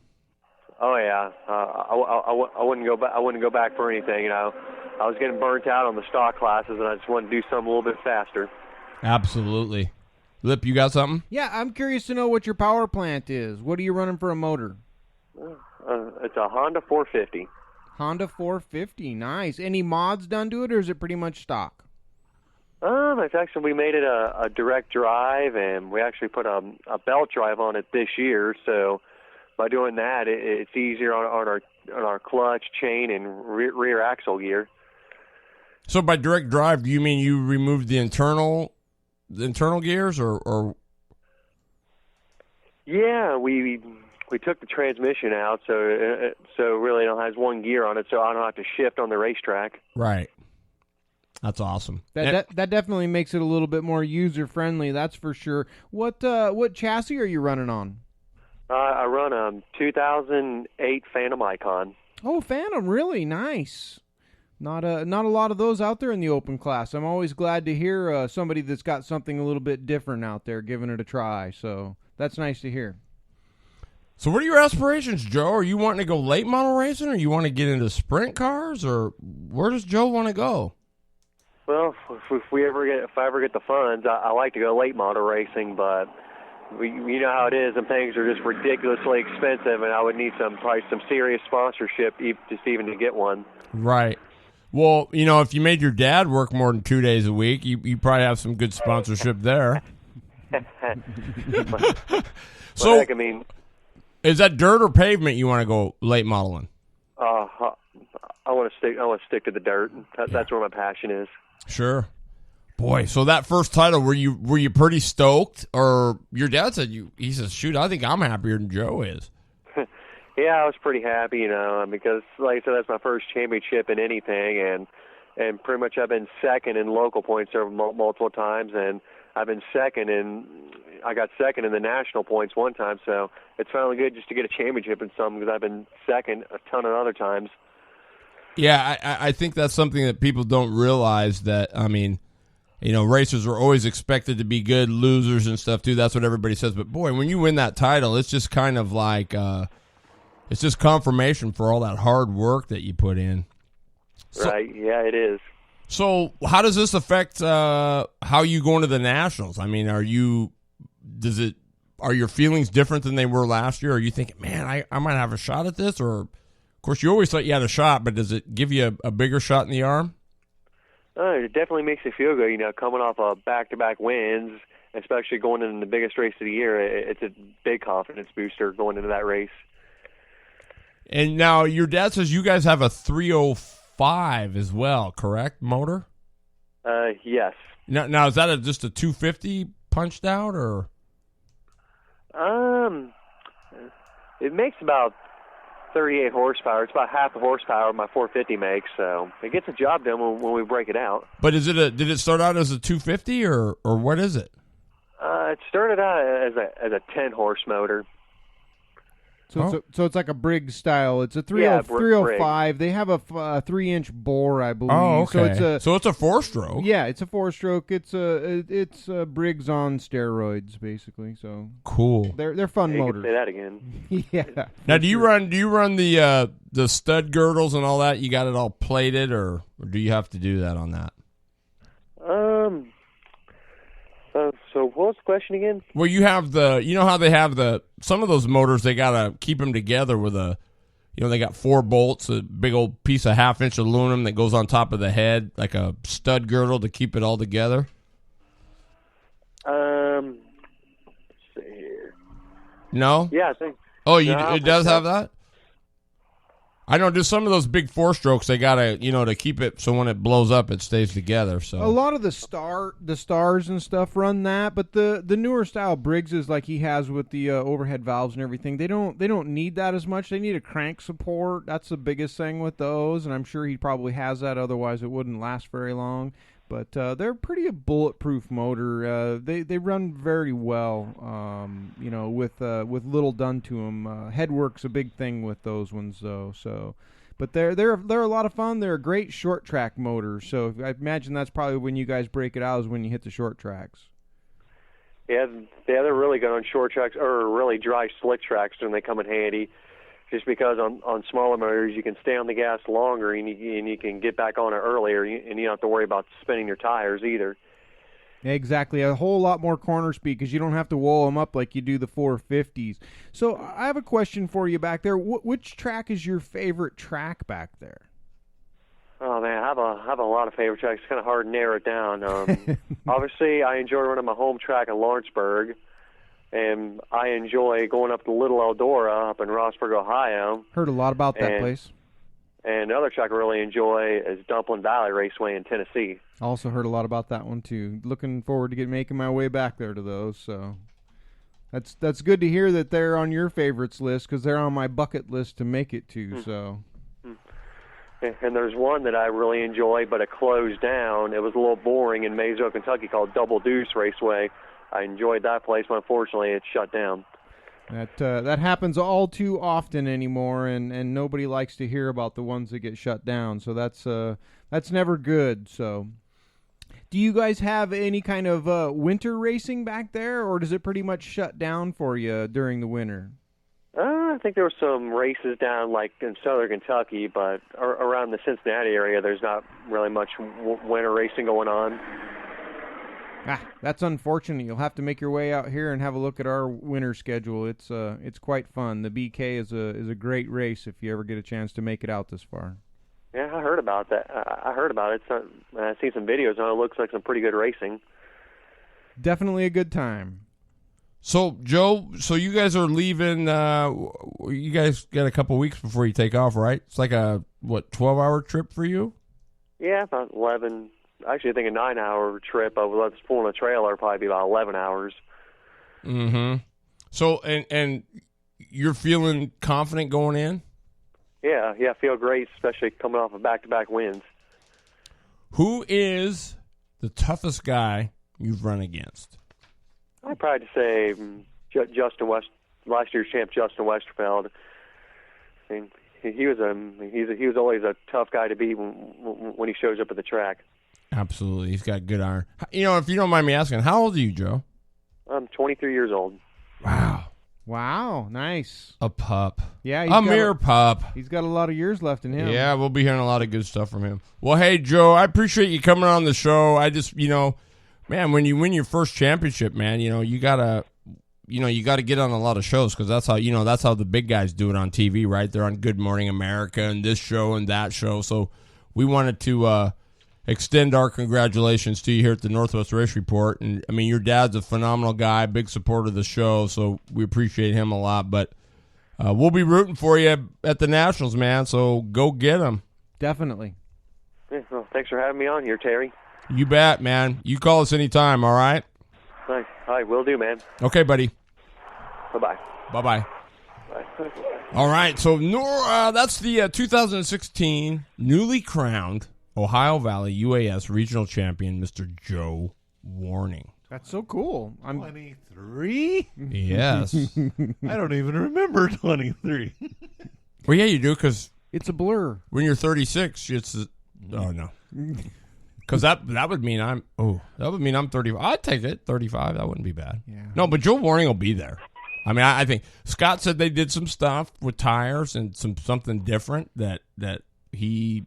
Oh yeah, I wouldn't go back. I wouldn't go back for anything. You know, I was getting burnt out on the stock classes, and I just wanted to do something a little bit faster. Absolutely. Lip, you got something? Yeah, I'm curious to know what your power plant is. What are you running for a motor? It's a Honda 450. Honda 450, nice. Any mods done to it, or is it pretty much stock? It's actually, we made it a direct drive, and we actually put a belt drive on it this year. So by doing that, it's easier on our clutch, chain, and rear axle gear. So by direct drive, do you mean you removed the internal gears, or? Yeah, we took the transmission out, so really it only has one gear on it, so I don't have to shift on the racetrack. Right. That's awesome. That definitely makes it a little bit more user friendly. That's for sure. What chassis are you running on? I run a 2008 Phantom Icon. Oh, Phantom, really nice. Not a lot of those out there in the open class. I'm always glad to hear somebody that's got something a little bit different out there, giving it a try. So that's nice to hear. So what are your aspirations, Joe? Are you wanting to go late model racing, or you want to get into sprint cars, or where does Joe want to go? Well, if I ever get the funds, I like to go late model racing, but you know how it is, and things are just ridiculously expensive, and I would need probably some serious sponsorship just even to get one. Right. Well, you know, if you made your dad work more than 2 days a week, you probably have some good sponsorship there. So, heck, I mean, is that dirt or pavement you want to go late modeling? I want to stick to the dirt. That's where my passion is. Sure. Boy, so that first title, were you pretty stoked? Or your dad said he says, shoot, I think I'm happier than Joe is. Yeah, I was pretty happy, you know, because like I said, that's my first championship in anything, and pretty much I've been second in local points multiple times, and I've been I got second in the national points one time, so it's finally good just to get a championship in something, because I've been second a ton of other times. Yeah, I think that's something that people don't realize, that, I mean, you know, racers are always expected to be good losers and stuff too. That's what everybody says. But boy, when you win that title, it's just kind of like, it's just confirmation for all that hard work that you put in. Right, yeah, it is. So how does this affect how you go into the Nationals? I mean, are your feelings different than they were last year? Are you thinking, man, I might have a shot at this? Or, of course, you always thought you had a shot, but does it give you a bigger shot in the arm? It definitely makes you feel good, you know, coming off of back-to-back wins, especially going into the biggest race of the year. It's a big confidence booster going into that race. And now your dad says you guys have a 305 as well, correct, motor? Yes. Now is that just a 250 punched out, or? It makes about 38 horsepower. It's about half the horsepower my 450 makes, so it gets the job done when we break it out. But did it start out as a 250 or what is it? It started out as a 10 horse motor. So it's like a Briggs style. It's a 305. They have a 3-inch bore, I believe. Oh, okay. So it's a 4-stroke. Yeah, it's a 4-stroke. It's a Briggs on steroids, basically. So cool. They're fun You motors. can say that again. Yeah. Now, do you run the stud girdles and all that? You got it all plated, or do you have to do that on that? So what was the question again? Well, you have how they have some of those motors, they got to keep them together with they got 4 bolts, a big old piece of 1/2-inch aluminum that goes on top of the head, like a stud girdle to keep it all together. Let's see here. No? Yeah, I think. Oh, No, it does have that? I know, just some of those big 4-strokes, they got to, to keep it so when it blows up, it stays together. So a lot of the stars and stuff run that, but the newer style Briggs is like he has with the overhead valves and everything. They don't need that as much. They need a crank support. That's the biggest thing with those, and I'm sure he probably has that. Otherwise, it wouldn't last very long. But they're pretty a bulletproof motor. They run very well. With little done to them. Headwork's a big thing with those ones, though. So, but they're a lot of fun. They're a great short track motor. So I imagine that's probably when you guys break it out is when you hit the short tracks. Yeah, they're really good on short tracks or really dry slick tracks, and they come in handy. Just because on smaller motors you can stay on the gas longer and you can get back on it earlier, and you don't have to worry about spinning your tires either. Exactly, a whole lot more corner speed because you don't have to wall them up like you do the 450s. So I have a question for you back there. Which track is your favorite track back there? Oh man, I have a lot of favorite tracks. It's kind of hard to narrow it down. Obviously, I enjoy running my home track in Lawrenceburg. And I enjoy going up to Little Eldora up in Rossburg, Ohio. Heard a lot about that place. And the other track I really enjoy is Dumpling Valley Raceway in Tennessee. Also heard a lot about that one too. Looking forward to making my way back there to those. So that's good to hear that they're on your favorites list because they're on my bucket list to make it to. So. And there's one that I really enjoy, but it closed down. It was a little boring in Maysville, Kentucky, called Double Deuce Raceway. I enjoyed that place, but unfortunately, it's shut down. That happens all too often anymore, and nobody likes to hear about the ones that get shut down. So that's never good. So, do you guys have any kind of winter racing back there, or does it pretty much shut down for you during the winter? I think there were some races down like in southern Kentucky, but around the Cincinnati area, there's not really much winter racing going on. That's unfortunate. You'll have to make your way out here and have a look at our winter schedule. It's quite fun. The BK is a great race if you ever get a chance to make it out this far. Yeah, I heard about that. I heard about it. I've seen some videos, and it looks like some pretty good racing. Definitely a good time. So, Joe, you guys are leaving, you guys got a couple weeks before you take off, right? It's like a, 12-hour trip for you? Yeah, about 11. Actually, I think a 9-hour trip. Let's pull in a trailer, probably be about 11 hours. Mm-hmm. So, and you're feeling confident going in? Yeah, I feel great, especially coming off of back-to-back wins. Who is the toughest guy you've run against? I'd probably say Justin last year's champ Justin Westerfeld. I mean, he was always a tough guy to beat when he shows up at the track. Absolutely, he's got good iron. If you don't mind me asking, how old are you, Joe? I'm 23 years old. Wow, nice. A pup. Yeah, a mere pup. He's got a lot of years left in him. Yeah, we'll be hearing a lot of good stuff from him. Well, hey, Joe, I appreciate you coming on the show. I just, man, when you win your first championship, man, you gotta get on a lot of shows because that's how the big guys do it on TV, right? They're on Good Morning America and this show and that show. So we wanted to extend our congratulations to you here at the Northwest Race Report. And I mean, your dad's a phenomenal guy, big supporter of the show, so we appreciate him a lot. But we'll be rooting for you at the Nationals, man. So go get him. Definitely. Yeah, well, thanks for having me on here, Terry. You bet, man. You call us anytime, all right? All right, will do, man. Okay, buddy. Bye-bye. Bye-bye. Bye. All right, so that's the 2016 newly crowned Ohio Valley UAS Regional Champion, Mr. Joe Warning. That's so cool. I'm 23? Yes. I don't even remember 23. Well, yeah, you do, because It's a blur. when you're 36, it's oh no, because that would mean I'm 35. I'd take it 35. That wouldn't be bad. Yeah. No, but Joe Warning will be there. I mean, I think Scott said they did some stuff with tires and something different that he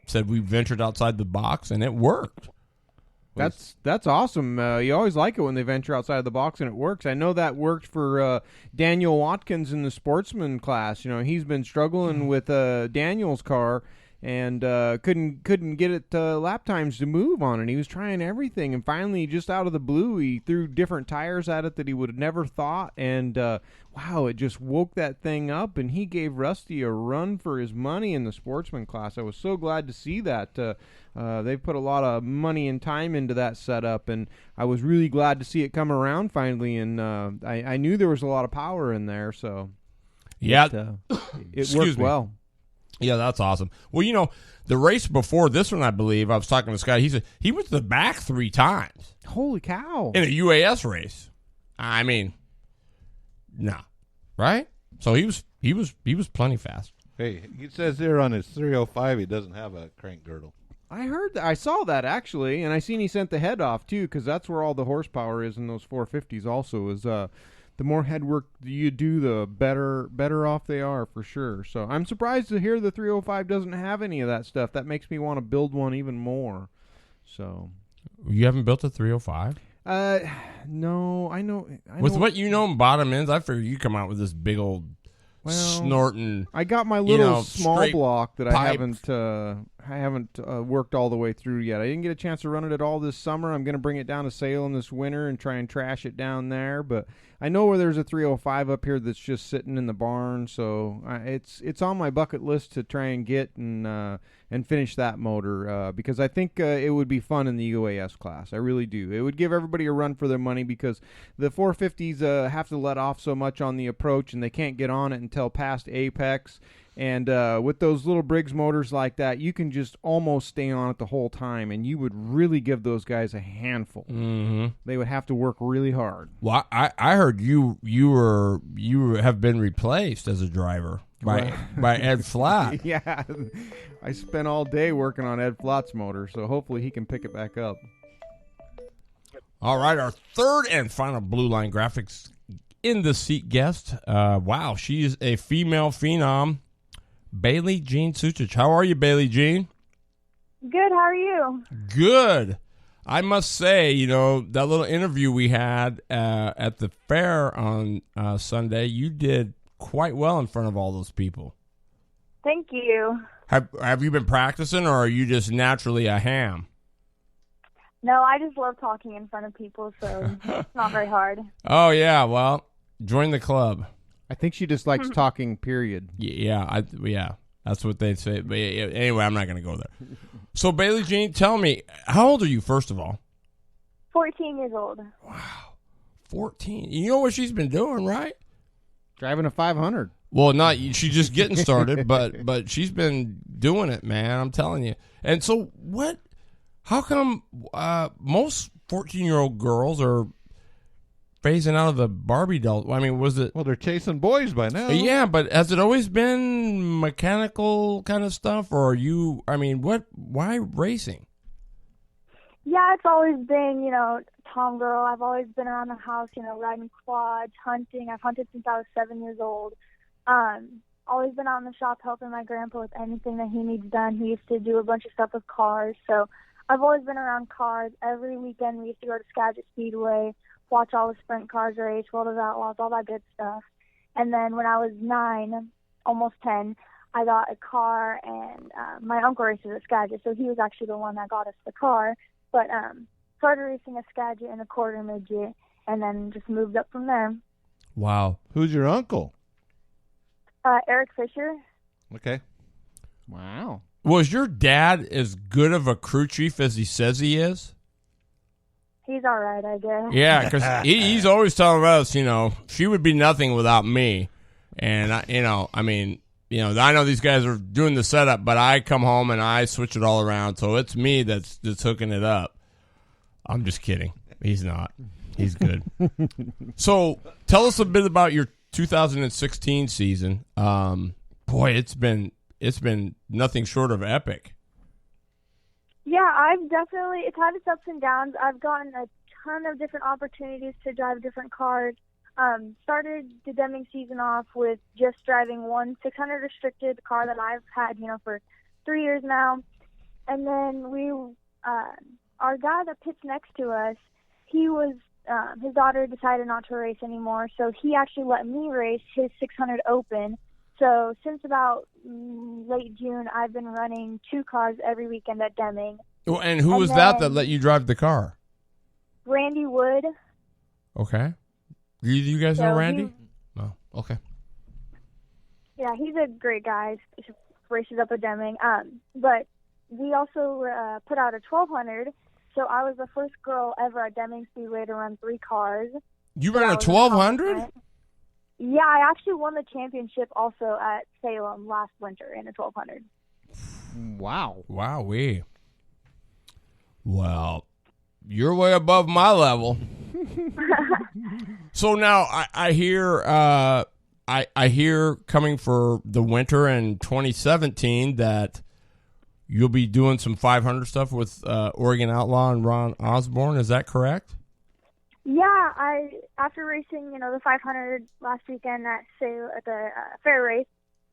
said we ventured outside the box and it worked. That's awesome. You always like it when they venture outside of the box and it works. I know that worked for Daniel Watkins in the sportsman class. You know, he's been struggling with Daniel's car and couldn't get it lap times to move on it. He was trying everything, and finally, just out of the blue, he threw different tires at it that he would have never thought, and wow, it just woke that thing up, and he gave Rusty a run for his money in the sportsman class. I was so glad to see that. They've put a lot of money and time into that setup, and I was really glad to see it come around finally, and I knew there was a lot of power in there, so Yeah, it worked well. Yeah, that's awesome. Well, you know, the race before this one, I believe, I was talking to Scott. He said he went to the back 3 times Holy cow. in a UAS race. I mean, no, right? So he was plenty fast. Hey, it says there on his 305 he doesn't have a crank girdle. I heard that. I saw that actually, and I seen he sent the head off too, because that's where all the horsepower is in those 450s. Also, is the more head work you do, the better off they are for sure. So I'm surprised to hear the 305 doesn't have any of that stuff. That makes me want to build one even more. So You haven't built a 305? no, I know. With what you know in bottom ends, I figure you come out with this big old snorting. I got my little small straight block that pipe. I haven't worked all the way through yet. I didn't get a chance to run it at all this summer. I'm going to bring it down to Salem this winter and try and trash it down there. But I know where there's a 305 up here that's just sitting in the barn, so it's on my bucket list to try and get and finish that motor because I think it would be fun in the UAS class. I really do. It would give everybody a run for their money because the 450s have to let off so much on the approach and they can't get on it until past apex. And with those little Briggs motors like that, you can just almost stay on it the whole time, and you would really give those guys a handful. Mm-hmm. They would have to work really hard. Well, I heard you have been replaced as a driver by Ed Flatt. Yeah, I spent all day working on Ed Flatt's motor, so hopefully he can pick it back up. All right, our third and final Blue Line Graphics in the seat guest. Wow, she is a female phenom. Bailey Jean Sucich. How are you, Bailey Jean? Good. How are you? Good. I must say, you know, that little interview we had at the fair on Sunday, you did quite well in front of all those people. Thank you. Have you been practicing, or are you just naturally a ham? No, I just love talking in front of people, so it's not very hard. Oh, yeah. Well, join the club. I think she just likes talking, period. Yeah, that's what they say. But anyway, I'm not going to go there. So, Bailey Jean, tell me, how old are you, first of all? 14 years old. Wow, 14. You know what she's been doing, right? Driving a 500. Well, she's just getting started, but she's been doing it, man. I'm telling you. And so, how come most 14-year-old girls are phasing out of the Barbie doll? I mean, was it? Well, they're chasing boys by now. Yeah, but has it always been mechanical kind of stuff, or are you? I mean, why racing? Yeah, it's always been, tomgirl. I've always been around the house, riding quads, hunting. I've hunted since I was 7 years old. Always been out in the shop helping my grandpa with anything that he needs done. He used to do a bunch of stuff with cars, so I've always been around cars. Every weekend we used to go to Skagit Speedway, watch all the sprint cars race, World of Outlaws, all that good stuff. And then when I was 9, almost 10, I got a car, and my uncle races at Skagit, so he was actually the one that got us the car. But started racing at Skagit in a quarter midget, and then just moved up from there. Wow. Who's your uncle? Eric Fisher. Okay. Wow. Was your dad as good of a crew chief as he says he is? He's all right, I guess. Yeah, because he's always telling us, she would be nothing without me. And, I know these guys are doing the setup, but I come home and I switch it all around. So it's me that's hooking it up. I'm just kidding. He's not. He's good. So tell us a bit about your 2016 season. Boy, it's been nothing short of epic. Yeah, it's had its ups and downs. I've gotten a ton of different opportunities to drive different cars. Started the Deming season off with just driving one 600 restricted car that I've had, for 3 years now. And then our guy that pits next to us, his daughter decided not to race anymore, so he actually let me race his 600 Open. So since about late June, I've been running 2 cars every weekend at Deming. Well, and who was that let you drive the car? Randy Wood. Okay. You guys know Randy? Oh, okay. Yeah, he's a great guy. He races up at Deming. But we also put out a 1200. So I was the first girl ever at Deming Speedway to run 3 cars. You ran a 1200? Yeah, I actually won the championship also at Salem last winter in a 1200. Wow. Wowee. Well, you're way above my level. So now I hear I hear coming for the winter in 2017 that you'll be doing some 500 stuff with Oregon Outlaw and Ron Osborne. Is that correct? Yeah, after racing, the 500 last weekend at the fair race,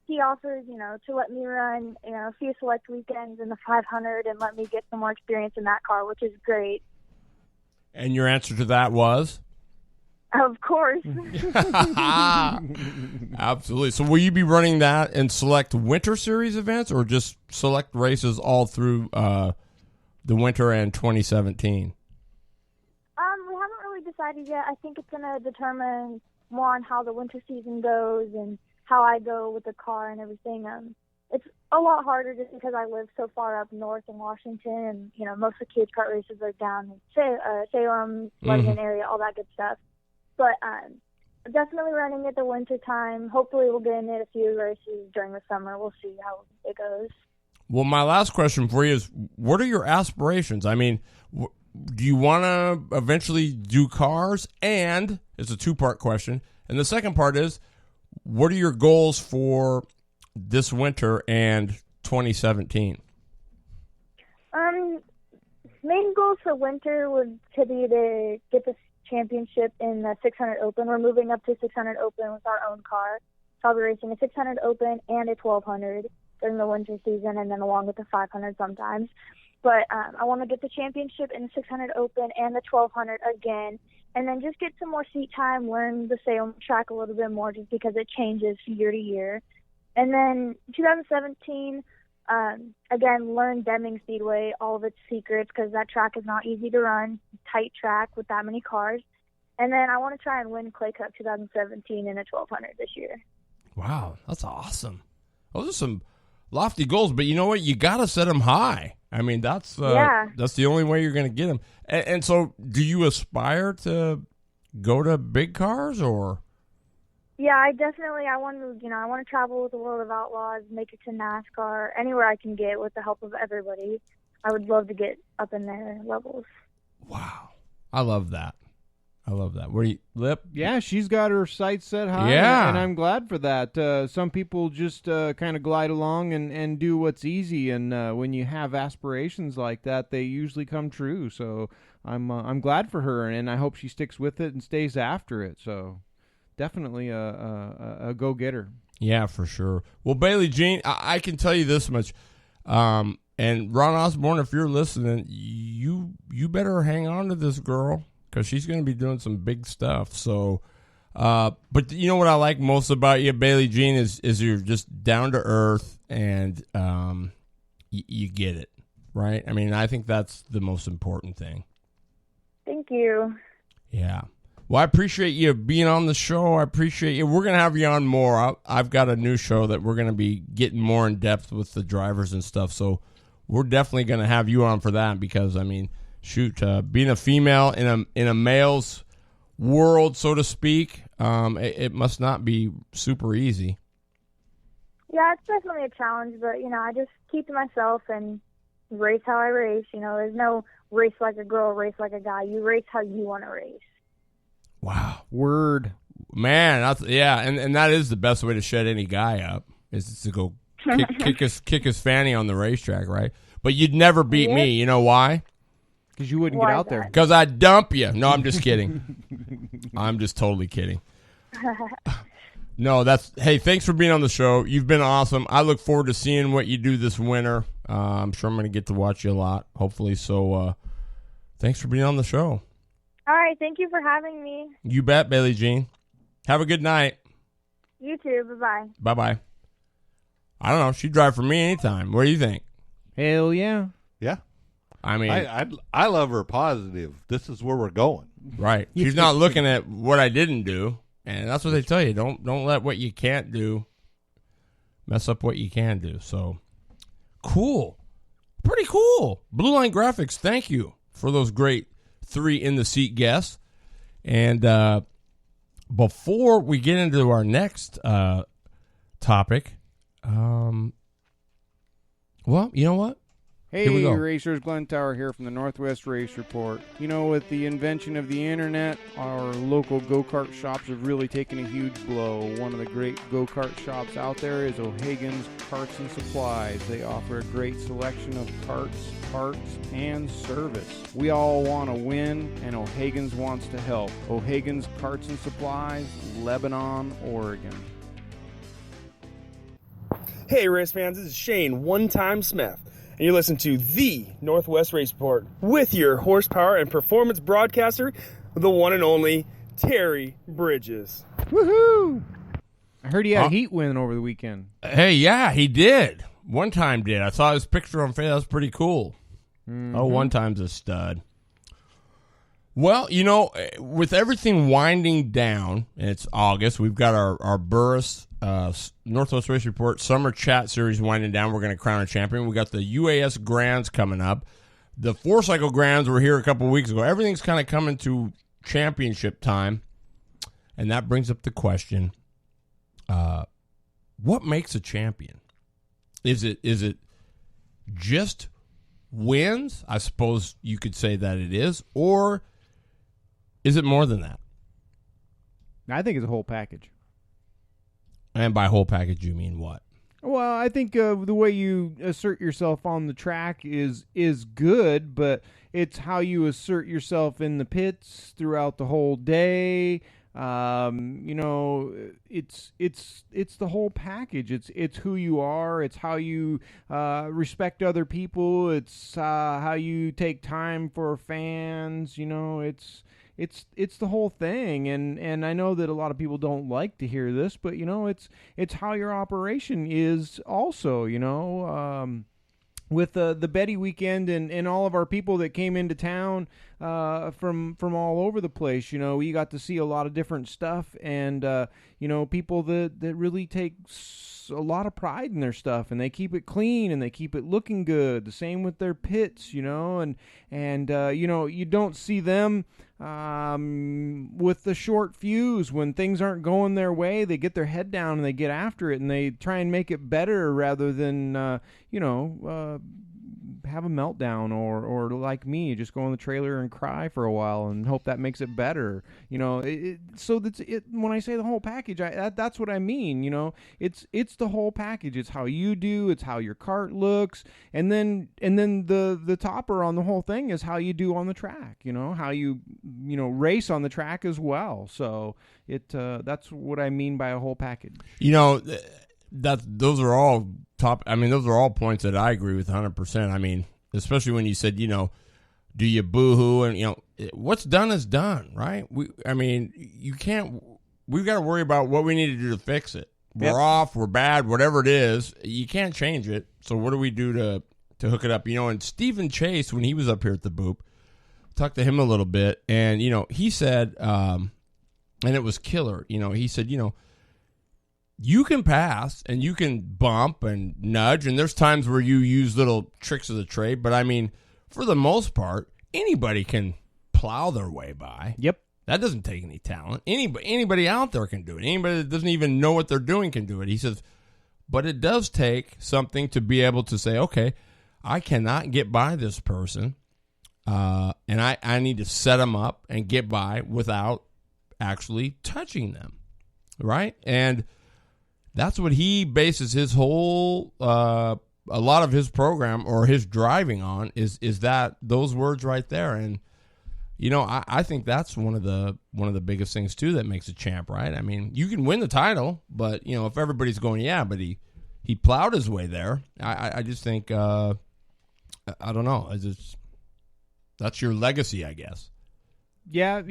he offers, to let me run, a few select weekends in the 500 and let me get some more experience in that car, which is great. And your answer to that was? Of course. Absolutely. So will you be running that in select winter series events or just select races all through the winter and 2017? We haven't really decided yet. I think it's going to determine more on how the winter season goes and how I go with the car and everything. It's a lot harder just because I live so far up north in Washington, and most of the kids' kart races are down in Salem, Lebanon area, all that good stuff. But definitely running it the winter time. Hopefully we'll get in it a few races during the summer. We'll see how it goes. Well, my last question for you is, what are your aspirations? I mean, do you want to eventually do cars? And it's a 2-part question. And the second part is, what are your goals for this winter and 2017? Main goals for winter would to be to get the championship in the 600 Open. We're moving up to 600 Open with our own car. So I'll be racing a 600 Open and a 1200 during the winter season, and then along with the 500 sometimes. But I want to get the championship in the 600 Open and the 1200 again, and then just get some more seat time, learn the Salem track a little bit more just because it changes year to year. And then 2017, again, learn Deming Speedway, all of its secrets, because that track is not easy to run, tight track with that many cars. And then I want to try and win Clay Cup 2017 in a 1200 this year. Wow, that's awesome. Those are some lofty goals, but you know what? You got to set them high. I mean, that's the only way you're going to get them. And so do you aspire to go to big cars or? Yeah, I want to travel with the World of Outlaws, make it to NASCAR, anywhere I can get with the help of everybody. I would love to get up in their levels. Wow. I love that. Where do you, Lip? Yeah, she's got her sights set high, yeah. And I'm glad for that. Some people just kind of glide along and do what's easy, and when you have aspirations like that, they usually come true. So I'm glad for her, and I hope she sticks with it and stays after it. So definitely a go-getter. Yeah, for sure. Well, Bailey Jean, I can tell you this much, and Ron Osborne, if you're listening, you better hang on to this girl, because she's going to be doing some big stuff. So, but you know what I like most about you, Bailey Jean, is you're just down to earth and you get it, right? I mean, I think that's the most important thing. Thank you. Yeah. Well, I appreciate you being on the show. I appreciate you. We're going to have you on more. I've got a new show that we're going to be getting more in depth with the drivers and stuff. So we're definitely going to have you on for that because, I mean, shoot, being a female in a male's world, so to speak, it must not be super easy. Yeah, it's definitely a challenge, but I just keep to myself and race how I race. You know, there's no race like a girl, race like a guy. You race how you want to race. Wow. Word. Man, and that is the best way to shut any guy up, is to go kick his fanny on the racetrack, right? But you'd never beat me. You know why? Because you wouldn't get out there. Because I'd dump you. No, I'm just kidding. I'm just totally kidding. No, hey, thanks for being on the show. You've been awesome. I look forward to seeing what you do this winter. I'm sure I'm going to get to watch you a lot, hopefully. So thanks for being on the show. All right. Thank you for having me. You bet, Bailey Jean. Have a good night. You too. Bye-bye. Bye-bye. I don't know. She'd drive for me anytime. What do you think? Hell yeah. Yeah. I mean, I love her positive. This is where we're going. Right. She's not looking at what I didn't do, and that's what they tell you. Don't let what you can't do mess up what you can do. So, cool. Pretty cool. Blue Line Graphics, thank you for those great 3 in the seat guests. And before we get into our next topic, well, you know what? Hey, racers, Glenn Tower here from the Northwest Race Report. You know, with the invention of the internet, our local go-kart shops have really taken a huge blow. One of the great go-kart shops out there is O'Hagan's Karts and Supplies. They offer a great selection of karts, parts, and service. We all want to win, and O'Hagan's wants to help. O'Hagan's Karts and Supplies, Lebanon, Oregon. Hey, race fans, this is Shane One Time Smith, and you're listening to the Northwest Race Report with your horsepower and performance broadcaster, the one and only Terry Bridges. Woohoo! I heard he had a heat win over the weekend. Hey, yeah, he did. One time did. I saw his picture on Facebook. That was pretty cool. Mm-hmm. Oh, one time's a stud. Well, you know, with everything winding down, and it's August, we've got our Burris Northwest Race Report Summer Chat Series winding down. We're going to crown a champion. We got the UAS Grands coming up. The 4-cycle Grands were here a couple of weeks ago. Everything's kind of coming to championship time, and that brings up the question, what makes a champion? Is it just wins? I suppose you could say that it is, or is it more than that? I think it's a whole package. And by whole package, you mean what? Well, I think the way you assert yourself on the track is good, but it's how you assert yourself in the pits throughout the whole day. You know, it's the whole package. It's who you are. It's how you respect other people. It's how you take time for fans. You know, it's the whole thing, and I know that a lot of people don't like to hear this, but you know, it's how your operation is also, you know, with the Betty weekend and all of our people that came into town from all over the place. You know, we got to see a lot of different stuff, and you know, people that really take a lot of pride in their stuff, and they keep it clean and they keep it looking good. The same with their pits, you know, and you know, you don't see them with the short fuse when things aren't going their way. They get their head down and they get after it, and they try and make it better rather than you know, have a meltdown or like me, just go in the trailer and cry for a while and hope that makes it better. You know, so that's it. When I say the whole package, that's what I mean. You know, it's the whole package. It's how you do. It's how your cart looks, and then the topper on the whole thing is how you do on the track. You know, how you know, race on the track as well. So that's what I mean by a whole package. You know, those are all top. I mean, those are all points that I agree with 100%. I mean, especially when you said, you know, do you boo-hoo? And, you know, what's done is done, right? I mean, you can't. We've got to worry about what we need to do to fix it. We're off, we're bad, whatever it is. You can't change it. So what do we do to hook it up? You know, and Stephen Chase, when he was up here at the Boop, talked to him a little bit, and, you know, he said, and it was killer. You know, he said, you know, you can pass and you can bump and nudge, and there's times where you use little tricks of the trade, but I mean, for the most part, anybody can plow their way by. Yep. That doesn't take any talent. Anybody out there can do it. Anybody that doesn't even know what they're doing can do it. He says, but it does take something to be able to say, okay, I cannot get by this person, and I need to set them up and get by without actually touching them, right? And that's what he bases his whole a lot of his program or his driving on is that those words right there. And I think that's one of the biggest things too that makes a champ, right? I mean, you can win the title, but if everybody's going, yeah, but he plowed his way there. I just think I don't know. That's your legacy, I guess. Yeah,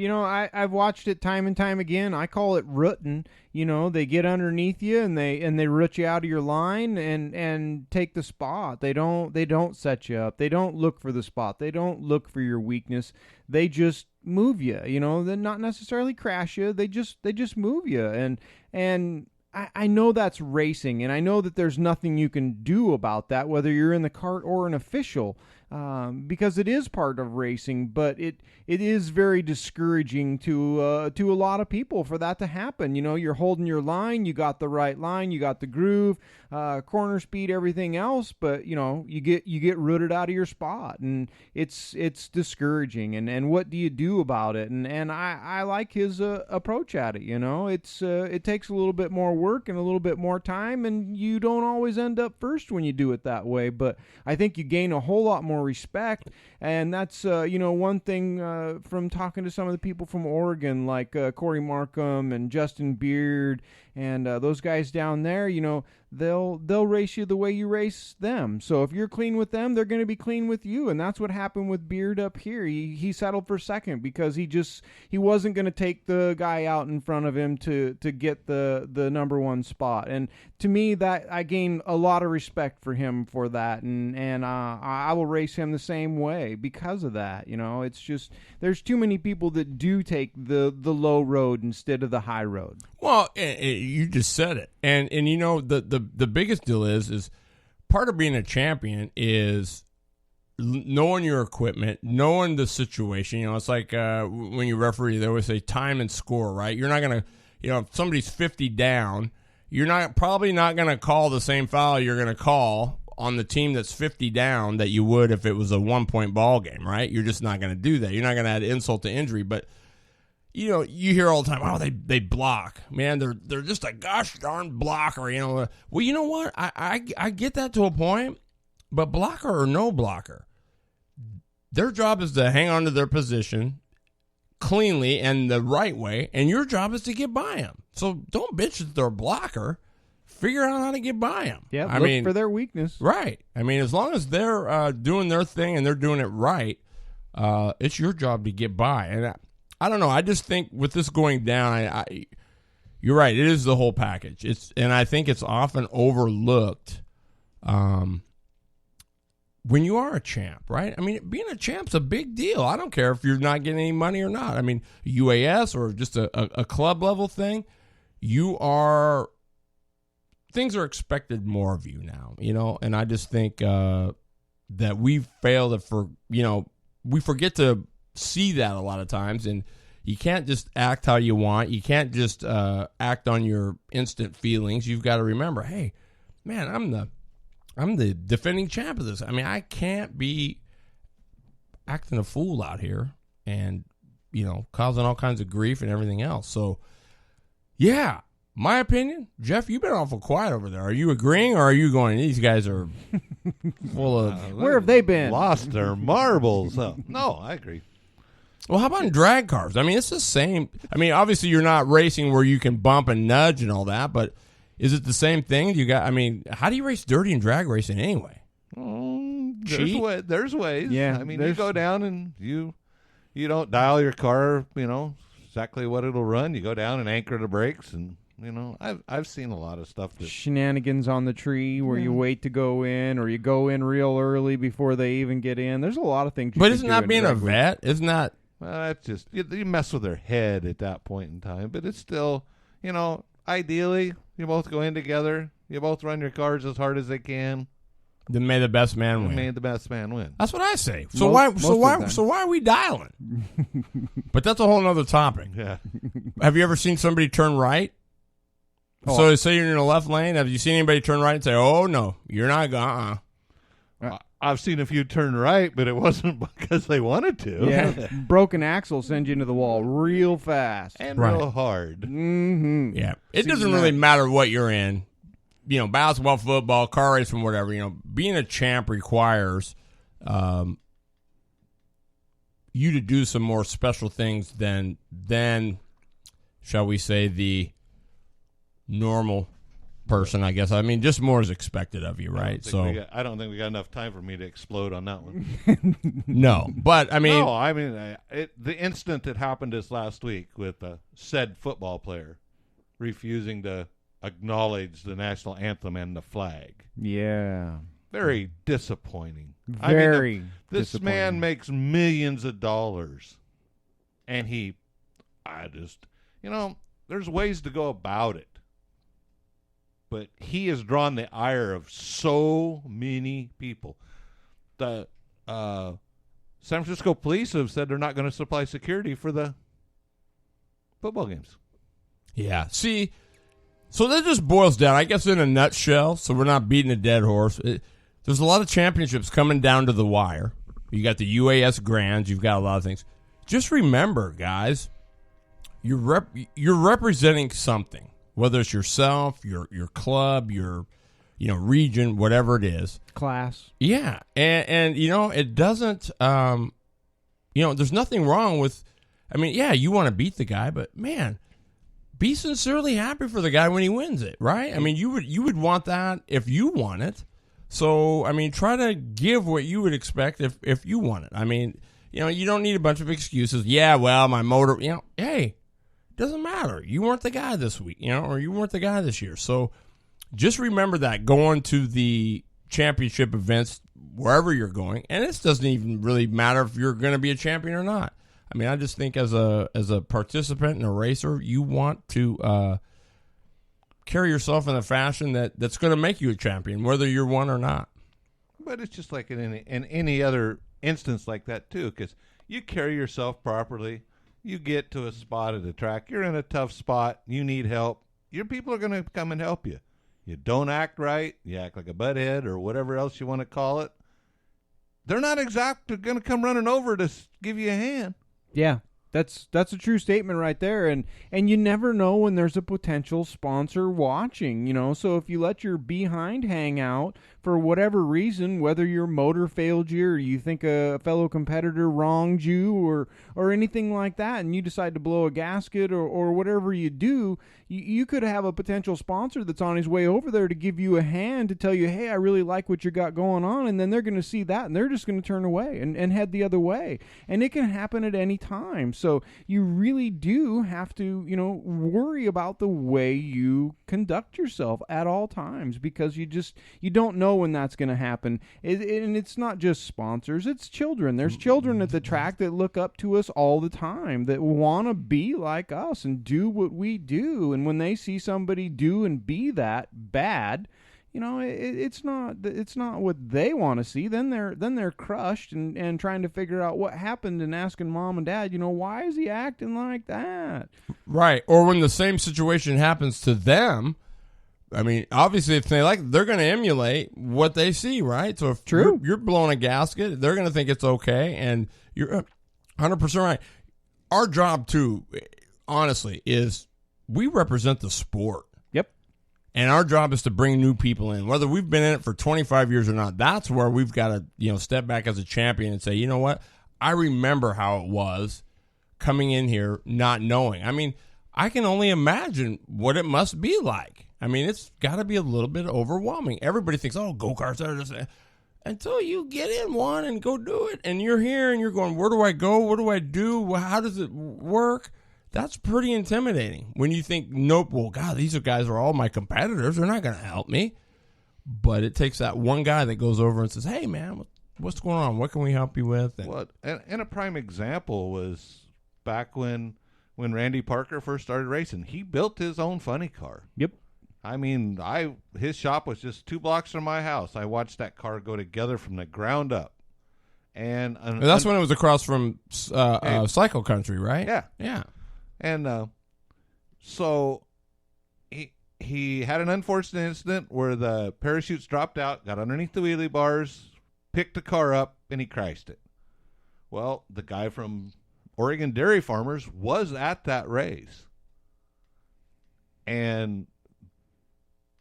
I've watched it time and time again. I call it rooting. They get underneath you and they root you out of your line and take the spot. They don't set you up. They don't look for the spot. They don't look for your weakness. They just move you. They not necessarily crash you. They just move you. And I know that's racing, and I know that there's nothing you can do about that, whether you're in the cart or an official. Because it is part of racing, but it is very discouraging to a lot of people for that to happen. You're holding your line, you got the right line, you got the groove, corner speed, everything else, but you get rooted out of your spot, and it's discouraging. And what do you do about it? And I like his approach at it. It takes a little bit more work and a little bit more time, and you don't always end up first when you do it that way. But I think you gain a whole lot more respect, and that's one thing from talking to some of the people from Oregon, like Corey Markham and Justin Beard and those guys down there. They'll race you the way you race them. So if you're clean with them, they're going to be clean with you, and that's what happened with Beard up here. He settled for second because he wasn't going to take the guy out in front of him to get the number one spot. And to me, that I gain a lot of respect for him for that, and I will race him the same way because of that. It's just there's too many people that do take the low road instead of the high road. Well, you just said it, and the biggest deal is part of being a champion is knowing your equipment, knowing the situation. It's like when you referee, they always say time and score, right? You're not gonna, if somebody's 50 down, you're probably not gonna call the same foul you're gonna call on the team that's 50 down that you would if it was a 1-point ball game, right? You're just not gonna do that. You're not gonna add insult to injury, but. You hear all the time, oh, they block. Man, they're just a gosh darn blocker. Well, you know what? I get that to a point, but blocker or no blocker, their job is to hang on to their position cleanly and the right way, and your job is to get by them. So don't bitch that they're a blocker. Figure out how to get by them. Yeah, look for their weakness. Right. I mean, as long as they're doing their thing and they're doing it right, it's your job to get by. And I don't know. I just think with this going down, you're right. It is the whole package. And I think it's often overlooked when you are a champ, right? I mean, being a champ's a big deal. I don't care if you're not getting any money or not. I mean, UAS or just a club level thing, things are expected more of you now, And I just think that we fail we forget to see that a lot of times, and you can't just act how you want. You can't just act on your instant feelings. You've got to remember, hey, man, I'm the defending champ of this. I mean, I can't be acting a fool out here and causing all kinds of grief and everything else. So, yeah, my opinion, Jeff, you've been awful quiet over there. Are you agreeing, or are you going, these guys are full of... Where have they been? Lost their marbles. No, I agree. Well, how about in drag cars? I mean, it's the same. I mean, obviously you're not racing where you can bump and nudge and all that, but is it the same thing? How do you race dirty in drag racing anyway? There's ways. Yeah, I mean, you go down and you don't dial your car, exactly what it'll run. You go down and anchor the brakes, and I've seen a lot of stuff. Shenanigans on the tree where you wait to go in, or you go in real early before they even get in. There's a lot of things. But isn't that being a vet? Isn't that? Well, that's just you mess with their head at that point in time. But it's still, ideally, you both go in together. You both run your cars as hard as they can. Then may the best man win. May the best man win. That's what I say. So why are we dialing? But that's a whole other topic. Yeah. Have you ever seen somebody turn right? Oh. So say you're in the left lane. Have you seen anybody turn right and say, "Oh no, you're not going"? I've seen a few turn right, but it wasn't because they wanted to. Yeah, broken axle sends you into the wall real fast and Right. real hard. Mm-hmm. Yeah. It Seen doesn't that. really matter what you're in. Basketball, football, car racing, whatever. Being a champ requires you to do some more special things than shall we say, the normal person, I guess. I mean, just more is expected of you, right? I don't think we got enough time for me to explode on that one. No. But, I mean... No, I mean, the incident that happened this last week with said football player refusing to acknowledge the national anthem and the flag. Yeah. Very disappointing. Very this disappointing. man makes millions of dollars. And there's ways to go about it. But he has drawn the ire of so many people. The San Francisco police have said they're not going to supply security for the football games. Yeah. See, so that just boils down, I guess, in a nutshell, so we're not beating a dead horse. There's a lot of championships coming down to the wire. You got the UAS Grands. You've got a lot of things. Just remember, guys, you're representing something. Whether it's yourself, your club, your region, whatever it is. Class. Yeah. And it doesn't, there's nothing wrong with, you want to beat the guy, but man, be sincerely happy for the guy when he wins it, right? I mean, you would want that if you won it. So, try to give what you would expect if you won it. You don't need a bunch of excuses. Yeah, well, my motor, hey, doesn't matter. You weren't the guy this week, or you weren't the guy this year. So just remember that going to the championship events, wherever you're going, and this doesn't even really matter if you're going to be a champion or not. I just think as a participant and a racer, you want to carry yourself in a fashion that's going to make you a champion, whether you're one or not. But it's just like in any other instance like that, too, because you carry yourself properly. You get to a spot at the track. You're in a tough spot. You need help. Your people are going to come and help you. You don't act right. You act like a butthead or whatever else you want to call it. They're not exactly going to come running over to give you a hand. Yeah, that's a true statement right there. And you never know when there's a potential sponsor watching, So if you let your behind hang out for whatever reason, whether your motor failed you or you think a fellow competitor wronged you or anything like that, and you decide to blow a gasket or whatever you do, you could have a potential sponsor that's on his way over there to give you a hand, to tell you, hey, I really like what you got going on, and then they're going to see that, and they're just going to turn away and head the other way. And it can happen at any time. So you really do have to, worry about the way you conduct yourself at all times, because you don't know when that's going to happen. And it's not just sponsors, it's children. There's children at the track that look up to us all the time, that want to be like us and do what we do. And when they see somebody do and be that bad, it's not what they want to see. Then they're crushed and trying to figure out what happened and asking mom and dad, why is he acting like that? Right. Or when the same situation happens to them, obviously if they they're going to emulate what they see, right? So if you're blowing a gasket, they're going to think it's okay, and you're 100% right. Our job too, honestly, is we represent the sport. And our job is to bring new people in, whether we've been in it for 25 years or not. That's where we've got to, step back as a champion and say, you know what? I remember how it was coming in here not knowing. I can only imagine what it must be like. It's got to be a little bit overwhelming. Everybody thinks, oh, go-karts are just... Until you get in one and go do it, and you're here and you're going, where do I go? What do I do? How does it work? That's pretty intimidating when you think, nope, well, God, these guys are all my competitors. They're not going to help me. But it takes that one guy that goes over and says, hey, man, what's going on? What can we help you with? And a prime example was back when Randy Parker first started racing. He built his own funny car. Yep. His shop was just 2 blocks from my house. I watched that car go together from the ground up. And that's when it was across from Cycle Country, right? Yeah. Yeah. And so he had an unfortunate incident where the parachutes dropped out, got underneath the wheelie bars, picked the car up, and he crashed it. Well, the guy from Oregon Dairy Farmers was at that race. And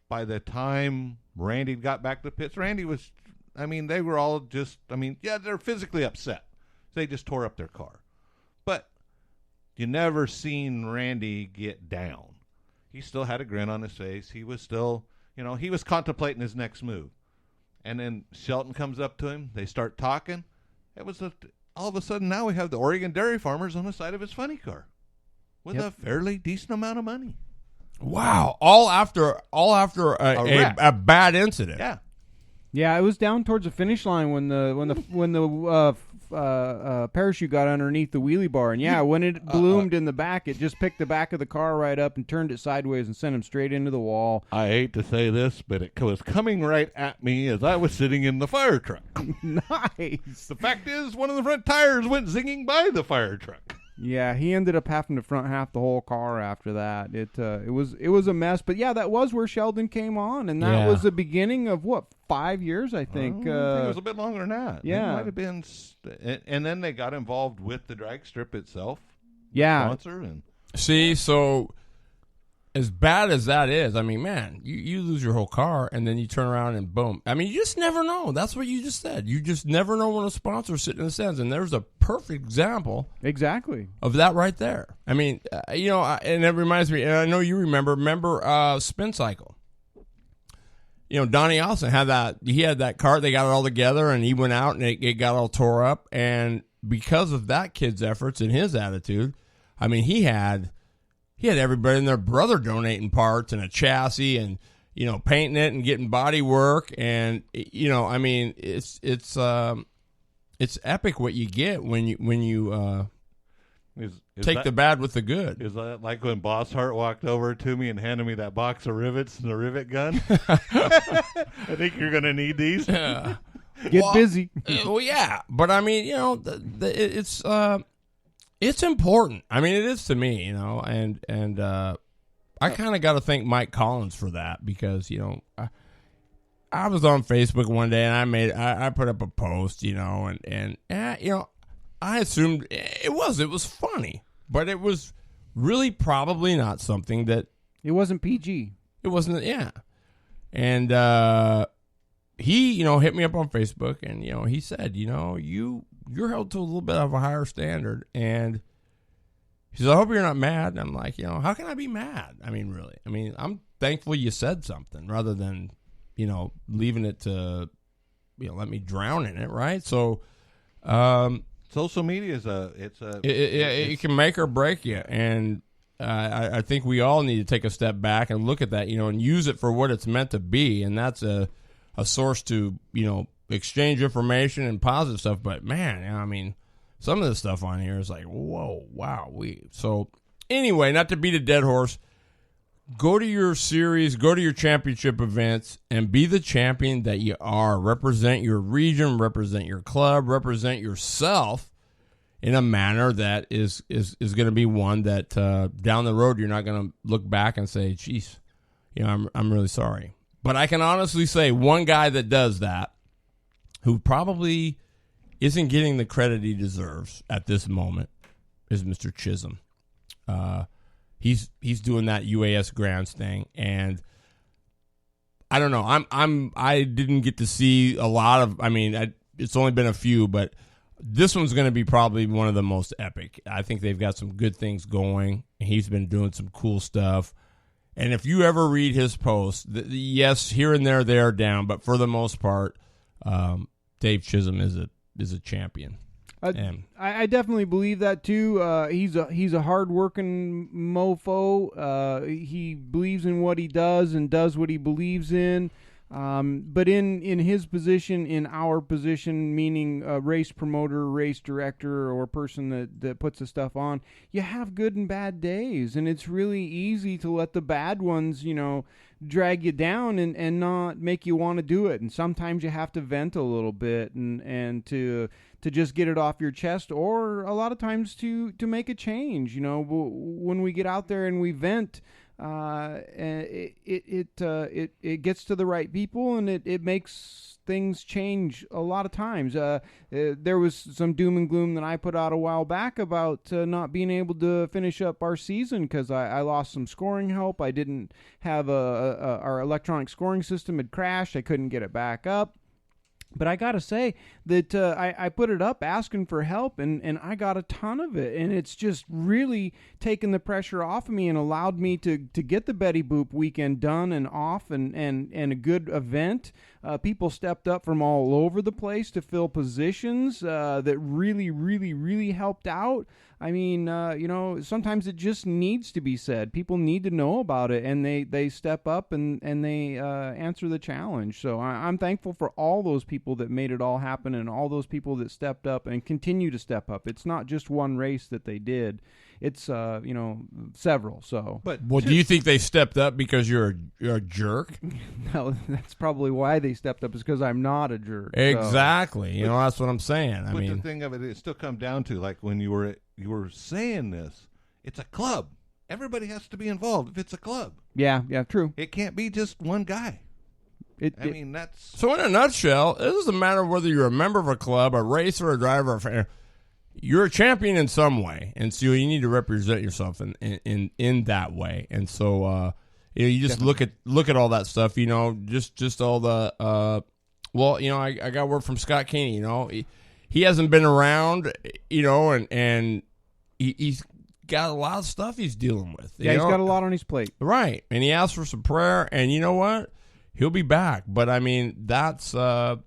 by the time Randy got back to the pits, Randy was, they were all just, they're physically upset. They just tore up their car. But you never seen Randy get down. He still had a grin on his face. He was still, he was contemplating his next move. And then Shelton comes up to him. They start talking. All of a sudden now we have the Oregon Dairy Farmers on the side of his funny car with a fairly decent amount of money. Wow! All after a bad incident. Yeah. Yeah, it was down towards the finish line when the parachute got underneath the wheelie bar, and when it bloomed in the back, it just picked the back of the car right up and turned it sideways and sent him straight into the wall. I hate to say this, but it was coming right at me as I was sitting in the fire truck. Nice. The fact is, one of the front tires went zinging by the fire truck. Yeah, he ended up having to front half the whole car after that. It was a mess, but that was where Sheldon came on, and that was the beginning of 5 years, I think. I think it was a bit longer than that. Yeah, it might have been, and then they got involved with the drag strip itself. Yeah, sponsor and see, so as bad as that is, man, you lose your whole car, and then you turn around and boom. You just never know. That's what you just said. You just never know when a sponsor's sitting in the stands, and there's a perfect example of that right there. And it reminds me, and I know you remember Spin Cycle. Donnie Allison had that car. They got it all together, and he went out, and it got all tore up. And because of that kid's efforts and his attitude, he had everybody and their brother donating parts and a chassis and, painting it and getting body work. And, it's epic what you get when you take the bad with the good. Is that like when Boss Hart walked over to me and handed me that box of rivets and the rivet gun? I think you're going to need these. Get busy. Well, yeah. But, it's important. It is to me, and I kind of got to thank Mike Collins for that because, I was on Facebook one day and I put up a post, and I assumed it was funny, but it was really probably not something that it wasn't PG. It wasn't, yeah. And he, hit me up on Facebook and he said, you're held to a little bit of a higher standard. And he says, I hope you're not mad. And I'm like, how can I be mad? Really. I'm thankful you said something rather than, leaving it to, let me drown in it, right? So, social media it can make or break you. And I think we all need to take a step back and look at that, and use it for what it's meant to be. And that's a source to, exchange information and positive stuff. But man, some of the stuff on here is like, whoa, wow. So anyway, not to beat a dead horse, go to your series, go to your championship events, and be the champion that you are. Represent your region, represent your club, represent yourself in a manner that is going to be one that down the road you're not going to look back and say, geez, I'm really sorry. But I can honestly say one guy that does that, who probably isn't getting the credit he deserves at this moment, is Mr. Chisholm. He's doing that UAS Grants thing, and I don't know. I didn't get to see a lot of. It's only been a few, but this one's going to be probably one of the most epic. I think they've got some good things going. He's been doing some cool stuff. And if you ever read his posts, yes, here and there they are down, but for the most part, Dave Chisholm is a champion. I definitely believe that too. He's a hard-working mofo. He believes in what he does and does what he believes in. But in his position, in our position, meaning a race promoter, race director, or person that puts the stuff on, you have good and bad days, and it's really easy to let the bad ones, drag you down and not make you want to do it. And sometimes you have to vent a little bit and to just get it off your chest, or a lot of times to make a change. When we get out there and we vent, it gets to the right people, and it makes things change a lot of times. There was some doom and gloom that I put out a while back about not being able to finish up our season because I lost some scoring help. I didn't have our electronic scoring system had crashed. I couldn't get it back up. But I got to say that I put it up asking for help, and I got a ton of it. And it's just really taken the pressure off of me and allowed me to get the Betty Boop weekend done and off and a good event. People stepped up from all over the place to fill positions that really, really, really helped out. I mean, sometimes it just needs to be said. People need to know about it, and they step up and they answer the challenge. So I'm thankful for all those people that made it all happen and all those people that stepped up and continue to step up. It's not just one race that they did. It's, several. So, Well, do you think they stepped up because you're a jerk? No, that's probably why they stepped up, is because I'm not a jerk. Exactly. So. That's what I'm saying. But the thing of it still come down to, like, when you were saying this, it's a club. Everybody has to be involved if it's a club. Yeah, true. It can't be just one guy. That's... So in a nutshell, it doesn't matter whether you're a member of a club, a racer, a driver, a fan. You're a champion in some way, and so you need to represent yourself in that way. And so you just definitely look at all that stuff. Just all the I got word from Scott Keeney. He hasn't been around. And he's got a lot of stuff he's dealing with. Yeah, he's got a lot on his plate. Right, and he asked for some prayer, and you know what? He'll be back. But I mean, that's the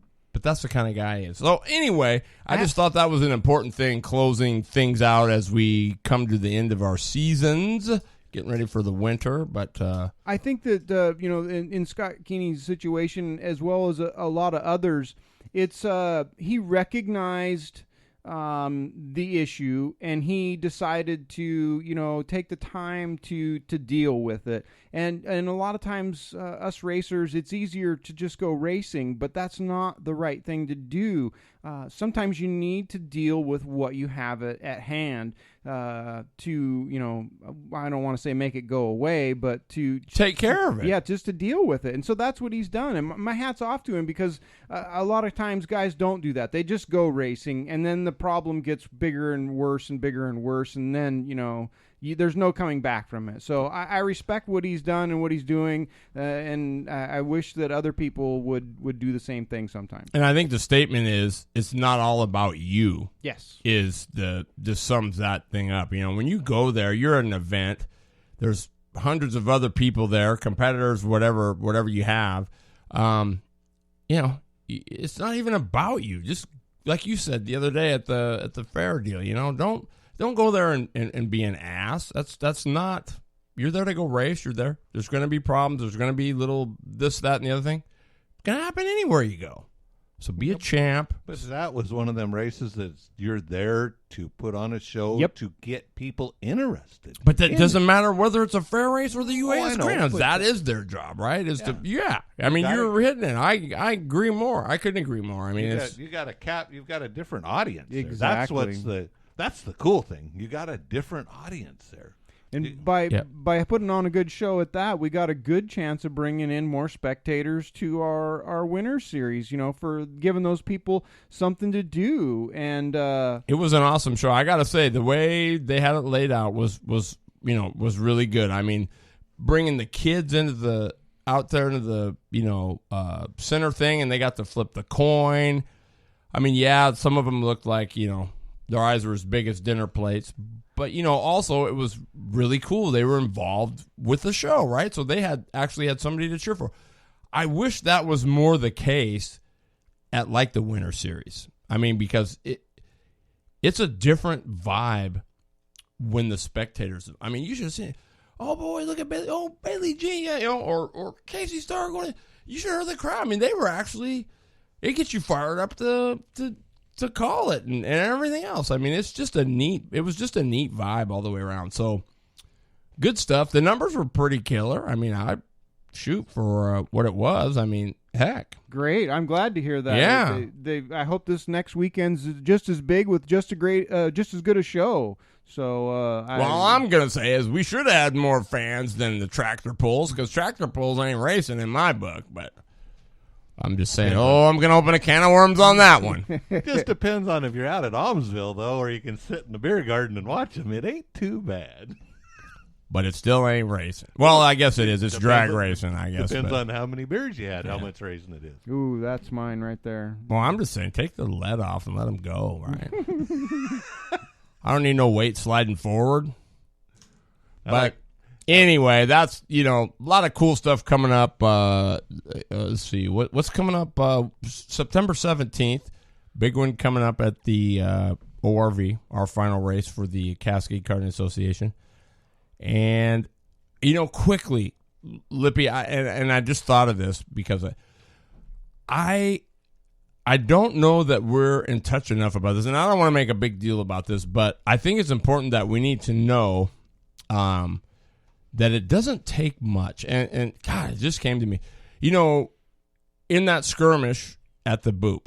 kind of guy he is. So anyway, I just thought that was an important thing, closing things out as we come to the end of our seasons, getting ready for the winter. But I think that in Scott Keeney's situation, as well as a lot of others, it's he recognized the issue, and he decided to take the time to deal with it. And a lot of times us racers, it's easier to just go racing, but that's not the right thing to do. Sometimes you need to deal with what you have at hand to I don't want to say make it go away, but to take care of it. Yeah, just to deal with it. And so that's what he's done. And my hat's off to him, because a lot of times guys don't do that. They just go racing, and then the problem gets bigger and worse and bigger and worse, and then there's no coming back from it. So I respect what he's done and what he's doing, and I wish that other people would do the same thing sometimes. And I think the statement is, it's not all about you. Yes. Just sums that thing up. When you go there, you're at an event. There's hundreds of other people there, competitors, whatever you have. It's not even about you. Just like you said the other day at the fair deal, don't go there and be an ass. That's not. You're there to go race. You're there. There's going to be problems. There's going to be little this, that, and the other thing. It's going to happen anywhere you go. So be a champ. But that was one of them races that you're there to put on a show to get people interested. But that doesn't matter whether it's a fair race or the UAS Grand. That is their job, right? I mean, you're hitting it. I agree more. I couldn't agree more. I mean, you've got a different audience. Exactly. That's the cool thing. You got a different audience there. And by putting on a good show at that, we got a good chance of bringing in more spectators to our winter series, for giving those people something to do. And it was an awesome show. I got to say, the way they had it laid out was really good. I mean, bringing the kids out there into the center thing, and they got to flip the coin. I mean, some of them looked like their eyes were as big as dinner plates. But, also it was really cool. They were involved with the show, right? So they actually had somebody to cheer for. I wish that was more the case at like the Winter Series. I mean, because it's a different vibe when the spectators. I mean, you should have seen, oh boy, look at Bailey Jean, or Casey Starr going. You should have heard the crowd. I mean, they were actually. It gets you fired up to call it and everything else. I mean, it was just a neat vibe all the way around. So good stuff. The numbers were pretty killer. I mean, I shoot for what it was. I mean, heck. Great. I'm glad to hear that. Yeah. I hope this next weekend's just as big with just as good a show. So, well, I'm going to say is we should have had more fans than the tractor pulls, because tractor pulls ain't racing in my book. But I'm just saying, I'm going to open a can of worms on that one. It just depends on if you're out at Almsville, though, or you can sit in the beer garden and watch them. It ain't too bad. But it still ain't racing. Well, I guess it is. It's drag racing, I guess. Depends on how many beers you had, how much racing it is. Ooh, that's mine right there. Well, I'm just saying, take the lead off and let them go, right? I don't need no weight sliding forward. But anyway, that's, a lot of cool stuff coming up. Let's see. What's coming up? September 17th. Big one coming up at the ORV, our final race for the Cascade Karting Association. And, quickly, Lippy, I just thought of this because I don't know that we're in touch enough about this, and I don't want to make a big deal about this, but I think it's important that we need to know that it doesn't take much. And God, it just came to me. In that skirmish at the Boop,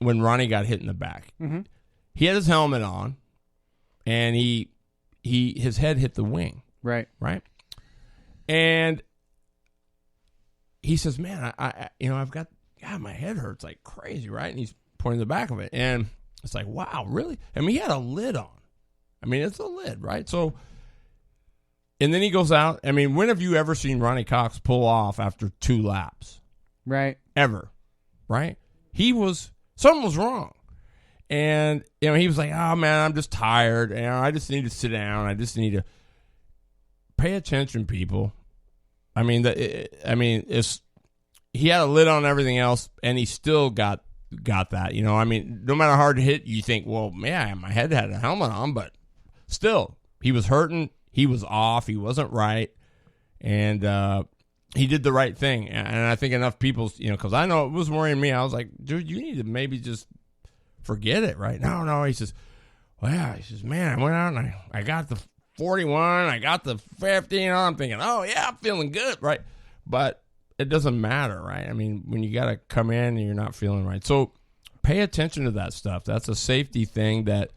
when Ronnie got hit in the back, he had his helmet on, and his head hit the wing. Right. And he says, man, I've got, my head hurts like crazy, right? And he's pointing the back of it. And it's like, wow, really? I mean, he had a lid on. I mean, it's a lid, right? So, and then he goes out. I mean, when have you ever seen Ronnie Cox pull off after 2 laps? Right. Ever. Right? Something was wrong. And, he was like, oh, man, I'm just tired. I just need to sit down. I just need to pay attention, people. I mean, he had a lid on everything else, and he still got that. I mean, no matter how hard to hit, you think, well, man, my head had a helmet on, but still, he was hurting. He was off. He wasn't right, and he did the right thing. And I think enough people, because I know it was worrying me. I was like, dude, you need to maybe just forget it, right? No. He says, well, yeah. He says, man, I went out and I got the 41, I got the 50, I'm thinking, oh, yeah, I'm feeling good, right? But it doesn't matter, right? I mean, when you got to come in and you're not feeling right. So pay attention to that stuff. That's a safety thing that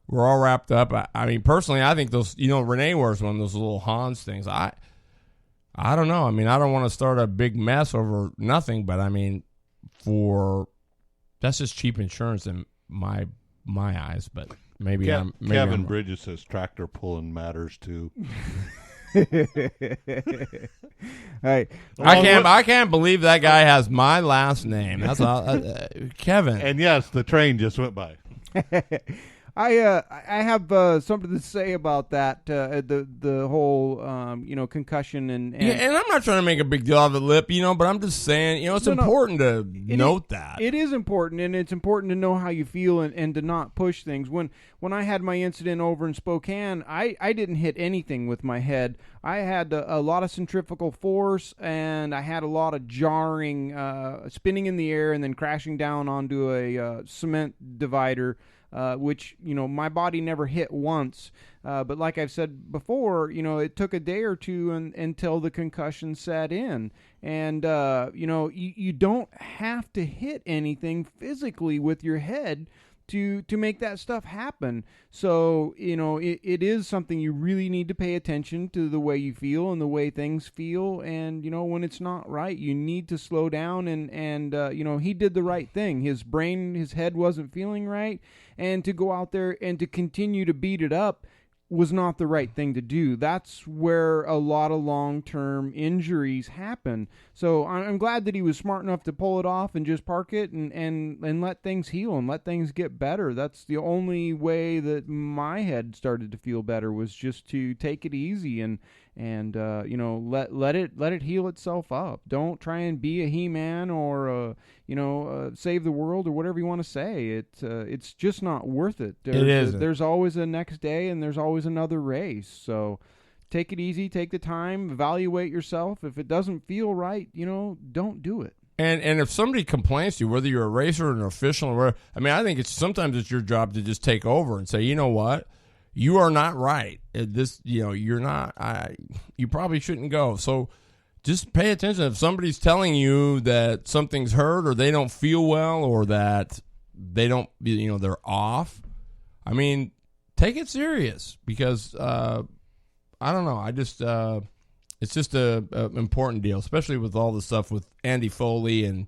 we're all wrapped up. I mean, personally, I think those, Renee wears one of those little Hans things. I don't know. I mean, I don't want to start a big mess over nothing, but I mean, that's just cheap insurance in my eyes, but maybe Kevin Bridges says tractor pulling matters too. Hey, I can't believe that guy has my last name. That's Kevin. And yes, the train just went by. I have something to say about that. The whole concussion and yeah, and I'm not trying to make a big deal of it, Lip. But I'm just saying, it's important to note that it is important, and it's important to know how you feel and to not push things. When I had my incident over in Spokane, I didn't hit anything with my head. I had a lot of centrifugal force, and I had a lot of jarring, spinning in the air, and then crashing down onto a cement divider. Which, my body never hit once. But like I've said before, it took a day or two until the concussion set in. And, you don't have to hit anything physically with your head to make that stuff happen. So, it is something you really need to pay attention to, the way you feel and the way things feel. And, when it's not right, you need to slow down. And he did the right thing. His head wasn't feeling right. And to go out there and to continue to beat it up was not the right thing to do. That's where a lot of long-term injuries happen. So I'm glad that he was smart enough to pull it off and just park it and let things heal and let things get better. That's the only way that my head started to feel better, was just to take it easy and let it heal itself up. Don't try and be a He-Man or save the world or whatever you want to say. It's just not worth it. There's always a next day, and there's always another race. So take it easy, take the time, evaluate yourself. If it doesn't feel right, don't do it. And if somebody complains to you, whether you're a racer or an official, or I think sometimes it's your job to just take over and say, you know what? You are not right. You're not. You probably shouldn't go. So just pay attention. If somebody's telling you that something's hurt, or they don't feel well, or that they don't, they're off, take it serious because I don't know. I just it's just a important deal, especially with all the stuff with Andy Foley and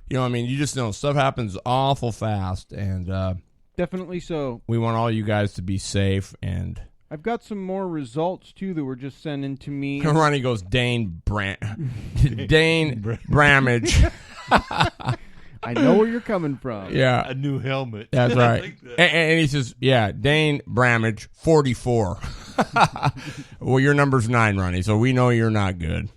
you just know stuff happens awful fast and Definitely so. we want all you guys to be safe and. I've got some more results too that were just sent in to me. Ronnie goes Dane Bramage. I know where you're coming from. Yeah, A new helmet. that's right. Like that. And he says, "Yeah, Dane Bramage, 44." Well, your number's 9, Ronnie, so we know you're not good.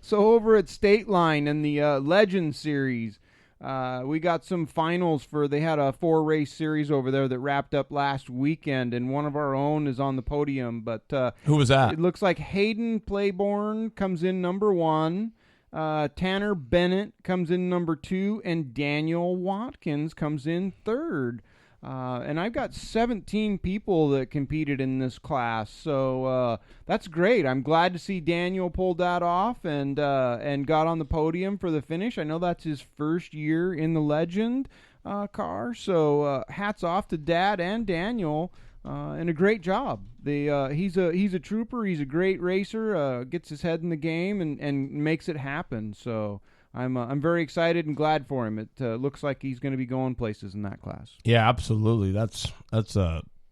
So over at State Line in the Legend Series, we got some finals they had a 4-race series over there that wrapped up last weekend, and one of our own is on the podium. But Who was that? it looks like Hayden Playborn comes in number 1, Tanner Bennett comes in number 2, and Daniel Watkins comes in 3rd. And I've got 17 people that competed in this class, so that's great. I'm glad to see Daniel pulled that off and got on the podium for the finish. I know that's his first year in the Legend car, so hats off to Dad and Daniel, and a great job. He's a trooper. He's a great racer. Gets his head in the game and makes it happen. So. I'm very excited and glad for him. It looks like he's going to be going places in that class. Yeah, absolutely. That's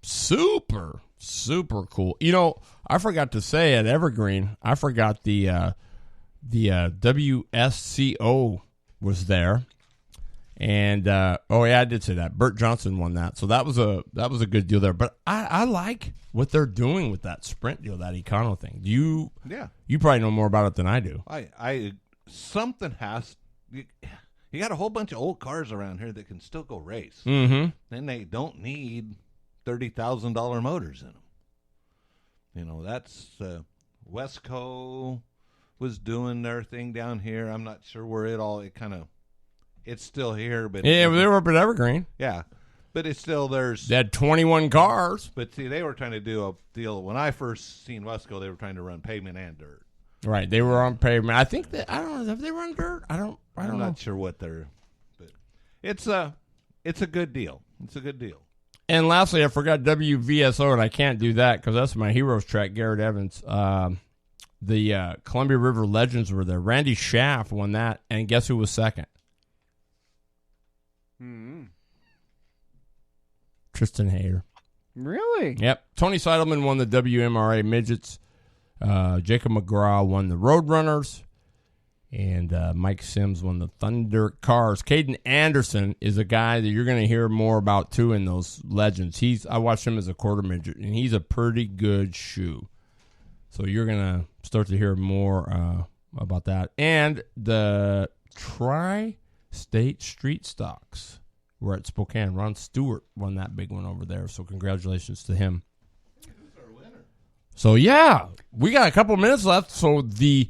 super cool. I forgot to say at Evergreen, I forgot the WSCO was there, and I did say that Bert Johnson won that, so that was a good deal there. But I like what they're doing with that sprint deal, that Econo thing. You probably know more about it than I do. Something has you got a whole bunch of old cars around here that can still go race. Mm-hmm. Then they don't need $30,000 motors in them. That's Wesco was doing their thing down here. I'm not sure where it's still here, but Yeah, they were up at Evergreen. yeah, but it's still They had 21 cars. But see, they were trying to do a deal. When I first seen Wesco, they were trying to run pavement and dirt. Right, they were on pavement. I think that I don't know if they run dirt. I'm I'm not sure what they're, but it's a good deal. It's a good deal. And lastly, I forgot WVSO, and I can't do that because that's my heroes track, Garrett Evans. The Columbia River Legends were there. Randy Schaff won that, and guess who was second? Tristan Hayter. Really? Yep. Tony Seidelman won the WMRA Midgets. Jacob McGraw won the Roadrunners, and Mike Sims won the Thunder Cars. Caden Anderson is a guy that you're going to hear more about too in those Legends. I watched him as a quarter midget, and he's a pretty good shoe. So you're going to start to hear more about that. And the Tri-State Street Stocks were at Spokane. Ron Stewart won that big one over there, so congratulations to him. So, yeah, we got a couple minutes left, so the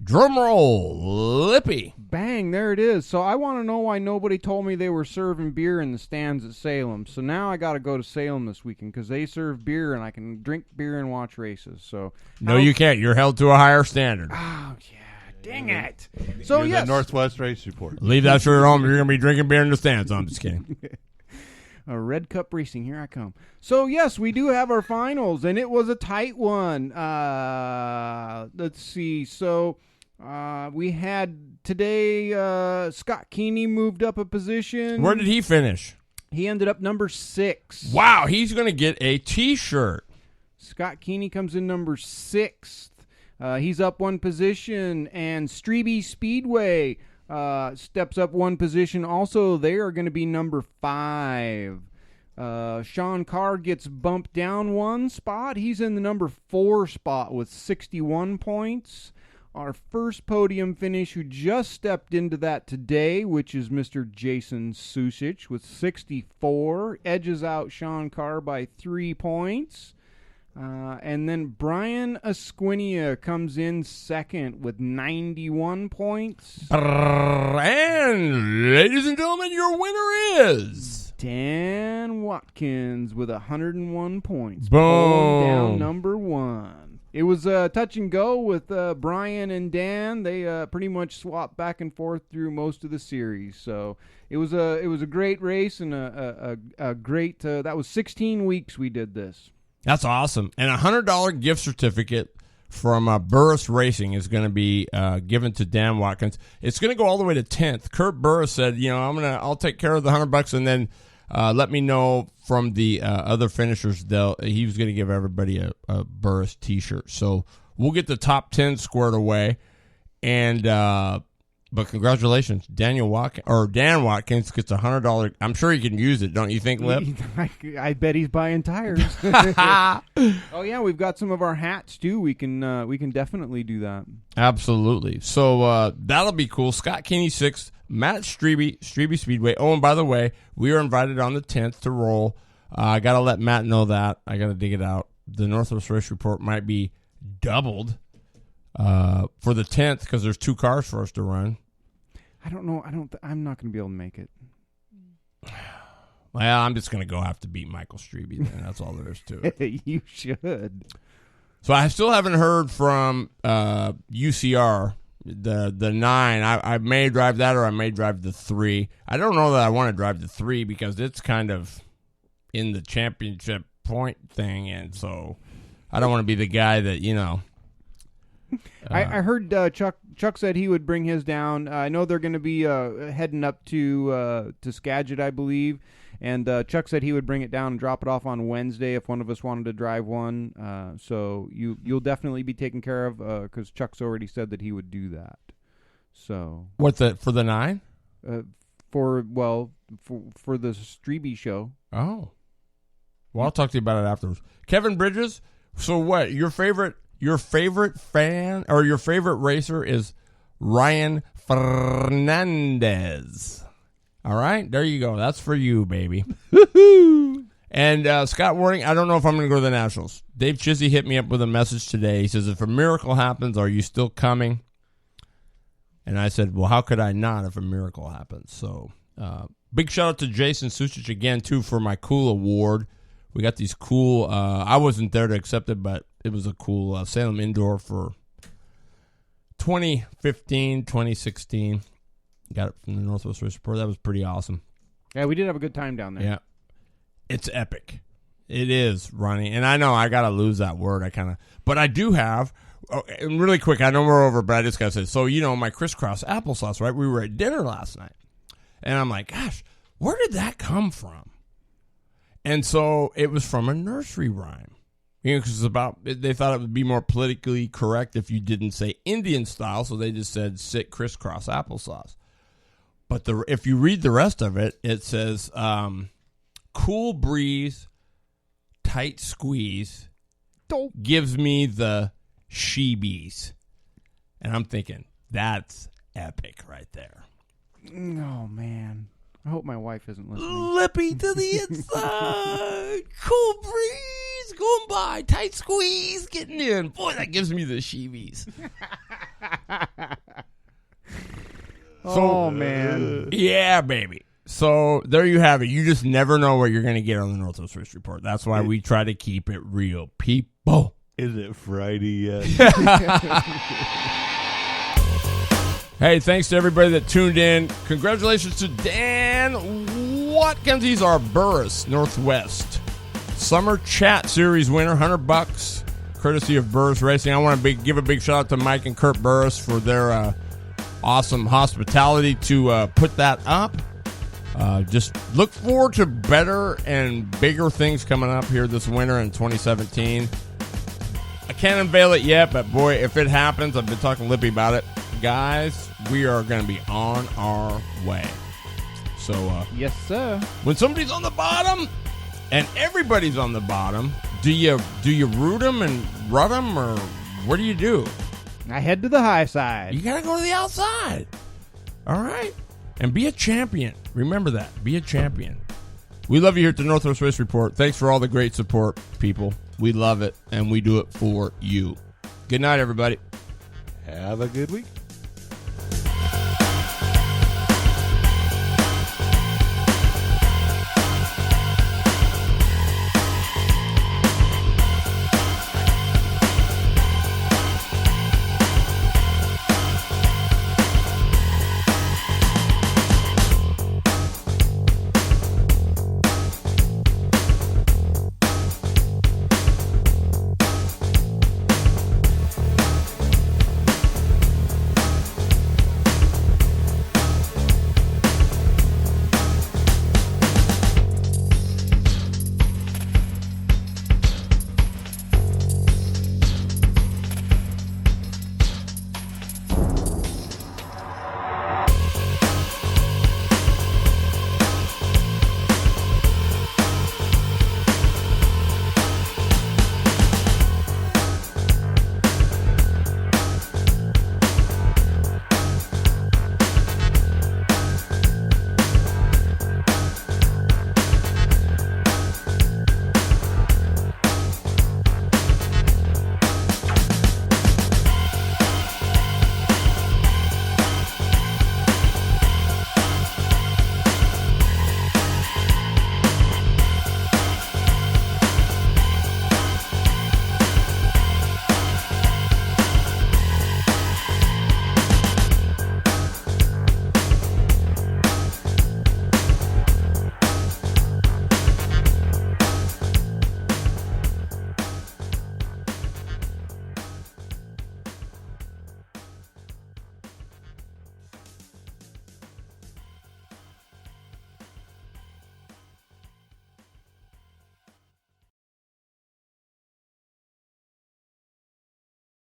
drum roll, Lippy. Bang, there it is. So I want to know why nobody told me they were serving beer in the stands at Salem. So now I got to go to Salem this weekend because they serve beer and I can drink beer and watch races. So No, you can't. You're held to a higher standard. Oh, yeah, dang it. So, You're yes. the Northwest Race Report. Leave that shirt at home. You're going to be drinking beer in the stands. I'm just kidding. Red Cup Racing, here I come. So, yes, we do have our finals, and it was a tight one. Let's see. So, we had today Scott Keeney moved up a position. Where did he finish? He ended up number 6. Wow, he's going to get a T-shirt. Scott Keeney comes in number 6th. He's up one position, and Strebe Speedway steps up one position. Also, they are going to be number 5. Sean Carr gets bumped down one spot. He's in the number 4 spot with 61 points. Our first podium finish, who just stepped into that today, which is Mr. Jason Sucich with 64, edges out Sean Carr by 3 points. And then Brian Esquinia comes in second with 91 points. And, ladies and gentlemen, your winner is Dan Watkins with 101 points. Boom. Pulling down number 1. It was touch and go with Brian and Dan. They pretty much swapped back and forth through most of the series. So it was a great race and a great. That was 16 weeks we did this. That's awesome. And a $100 gift certificate from Burris Racing is going to be given to Dan Watkins. It's going to go all the way to 10th. Kurt Burris said, I'll take care of the $100 and then let me know from the other finishers. He was going to give everybody a Burris T-shirt. So we'll get the top 10 squared away. And but congratulations, Dan Watkins gets a $100. I'm sure he can use it, don't you think, Lip? I bet he's buying tires. Oh yeah, we've got some of our hats too. We can definitely do that. Absolutely. So that'll be cool. Scott Kinney 6th, Matt Strebe Speedway. Oh, and by the way, we are invited on the 10th to roll. I got to let Matt know that. I got to dig it out. The Northwest Race Report might be doubled for the 10th because there's 2 cars for us to run. I don't know. I'm not going to be able to make it. Well, I'm just going to go have to beat Michael Strebe then. That's all there is to it. You should. So I still haven't heard from UCR, the 9. I may drive that or I may drive the 3. I don't know that I want to drive the 3 because it's kind of in the championship point thing, and so I don't want to be the guy that, I heard Chuck said he would bring his down. I know they're going to be heading up to Skagit, I believe, and Chuck said he would bring it down and drop it off on Wednesday if one of us wanted to drive one. So you'll definitely be taken care of because Chuck's already said that he would do that. So for the 9? For the Strebe show. Oh, well, I'll talk to you about it afterwards. Kevin Bridges. So what? Your favorite fan or your favorite racer is Ryan Fernandez. All right, there you go. That's for you, baby. And Scott Warning, I don't know if I'm going to go to the Nationals. Dave Chiesa hit me up with a message today. He says, if a miracle happens, are you still coming? And I said, well, how could I not if a miracle happens? So big shout out to Jason Sucich again, too, for my cool award. We got these cool, I wasn't there to accept it, but it was a cool Salem Indoor for 2015, 2016. Got it from the Northwest Race Report. That was pretty awesome. Yeah, we did have a good time down there. Yeah. It's epic. It is, Ronnie. And I know I got to lose that word. But I do have, and really quick, I know we're over, but I just got to say, so, my crisscross applesauce, right? We were at dinner last night. And I'm like, gosh, where did that come from? And so it was from a nursery rhyme. Because they thought it would be more politically correct if you didn't say Indian style, so they just said sit crisscross applesauce. But if you read the rest of it, it says cool breeze, tight squeeze, gives me the sheebies. And I'm thinking, that's epic right there. Oh, man. I hope my wife isn't listening. Lippy to the inside. Cool breeze going by. Tight squeeze getting in. Boy, that gives me the sheebies. Oh, man. Yeah, baby. So there you have it. You just never know what you're going to get on the Northwest Race Report. That's why we try to keep it real, people. Is it Friday yet? Hey, thanks to everybody that tuned in. Congratulations to Dan Watkins. He's our Burris Northwest Summer Chat Series winner, $100, courtesy of Burris Racing. I want to give a big shout out to Mike and Kurt Burris for their awesome hospitality to put that up. Just look forward to better and bigger things coming up here this winter in 2017. I can't unveil it yet, but boy, if it happens, I've been talking to Lippy about it. Guys, we are going to be on our way. So, yes, sir. When somebody's on the bottom and everybody's on the bottom, do you root them and rut them, or what do you do? I head to the high side. You got to go to the outside. All right? And be a champion. Remember that. Be a champion. We love you here at the Northwest Race Report. Thanks for all the great support, people. We love it, and we do it for you. Good night, everybody. Have a good week.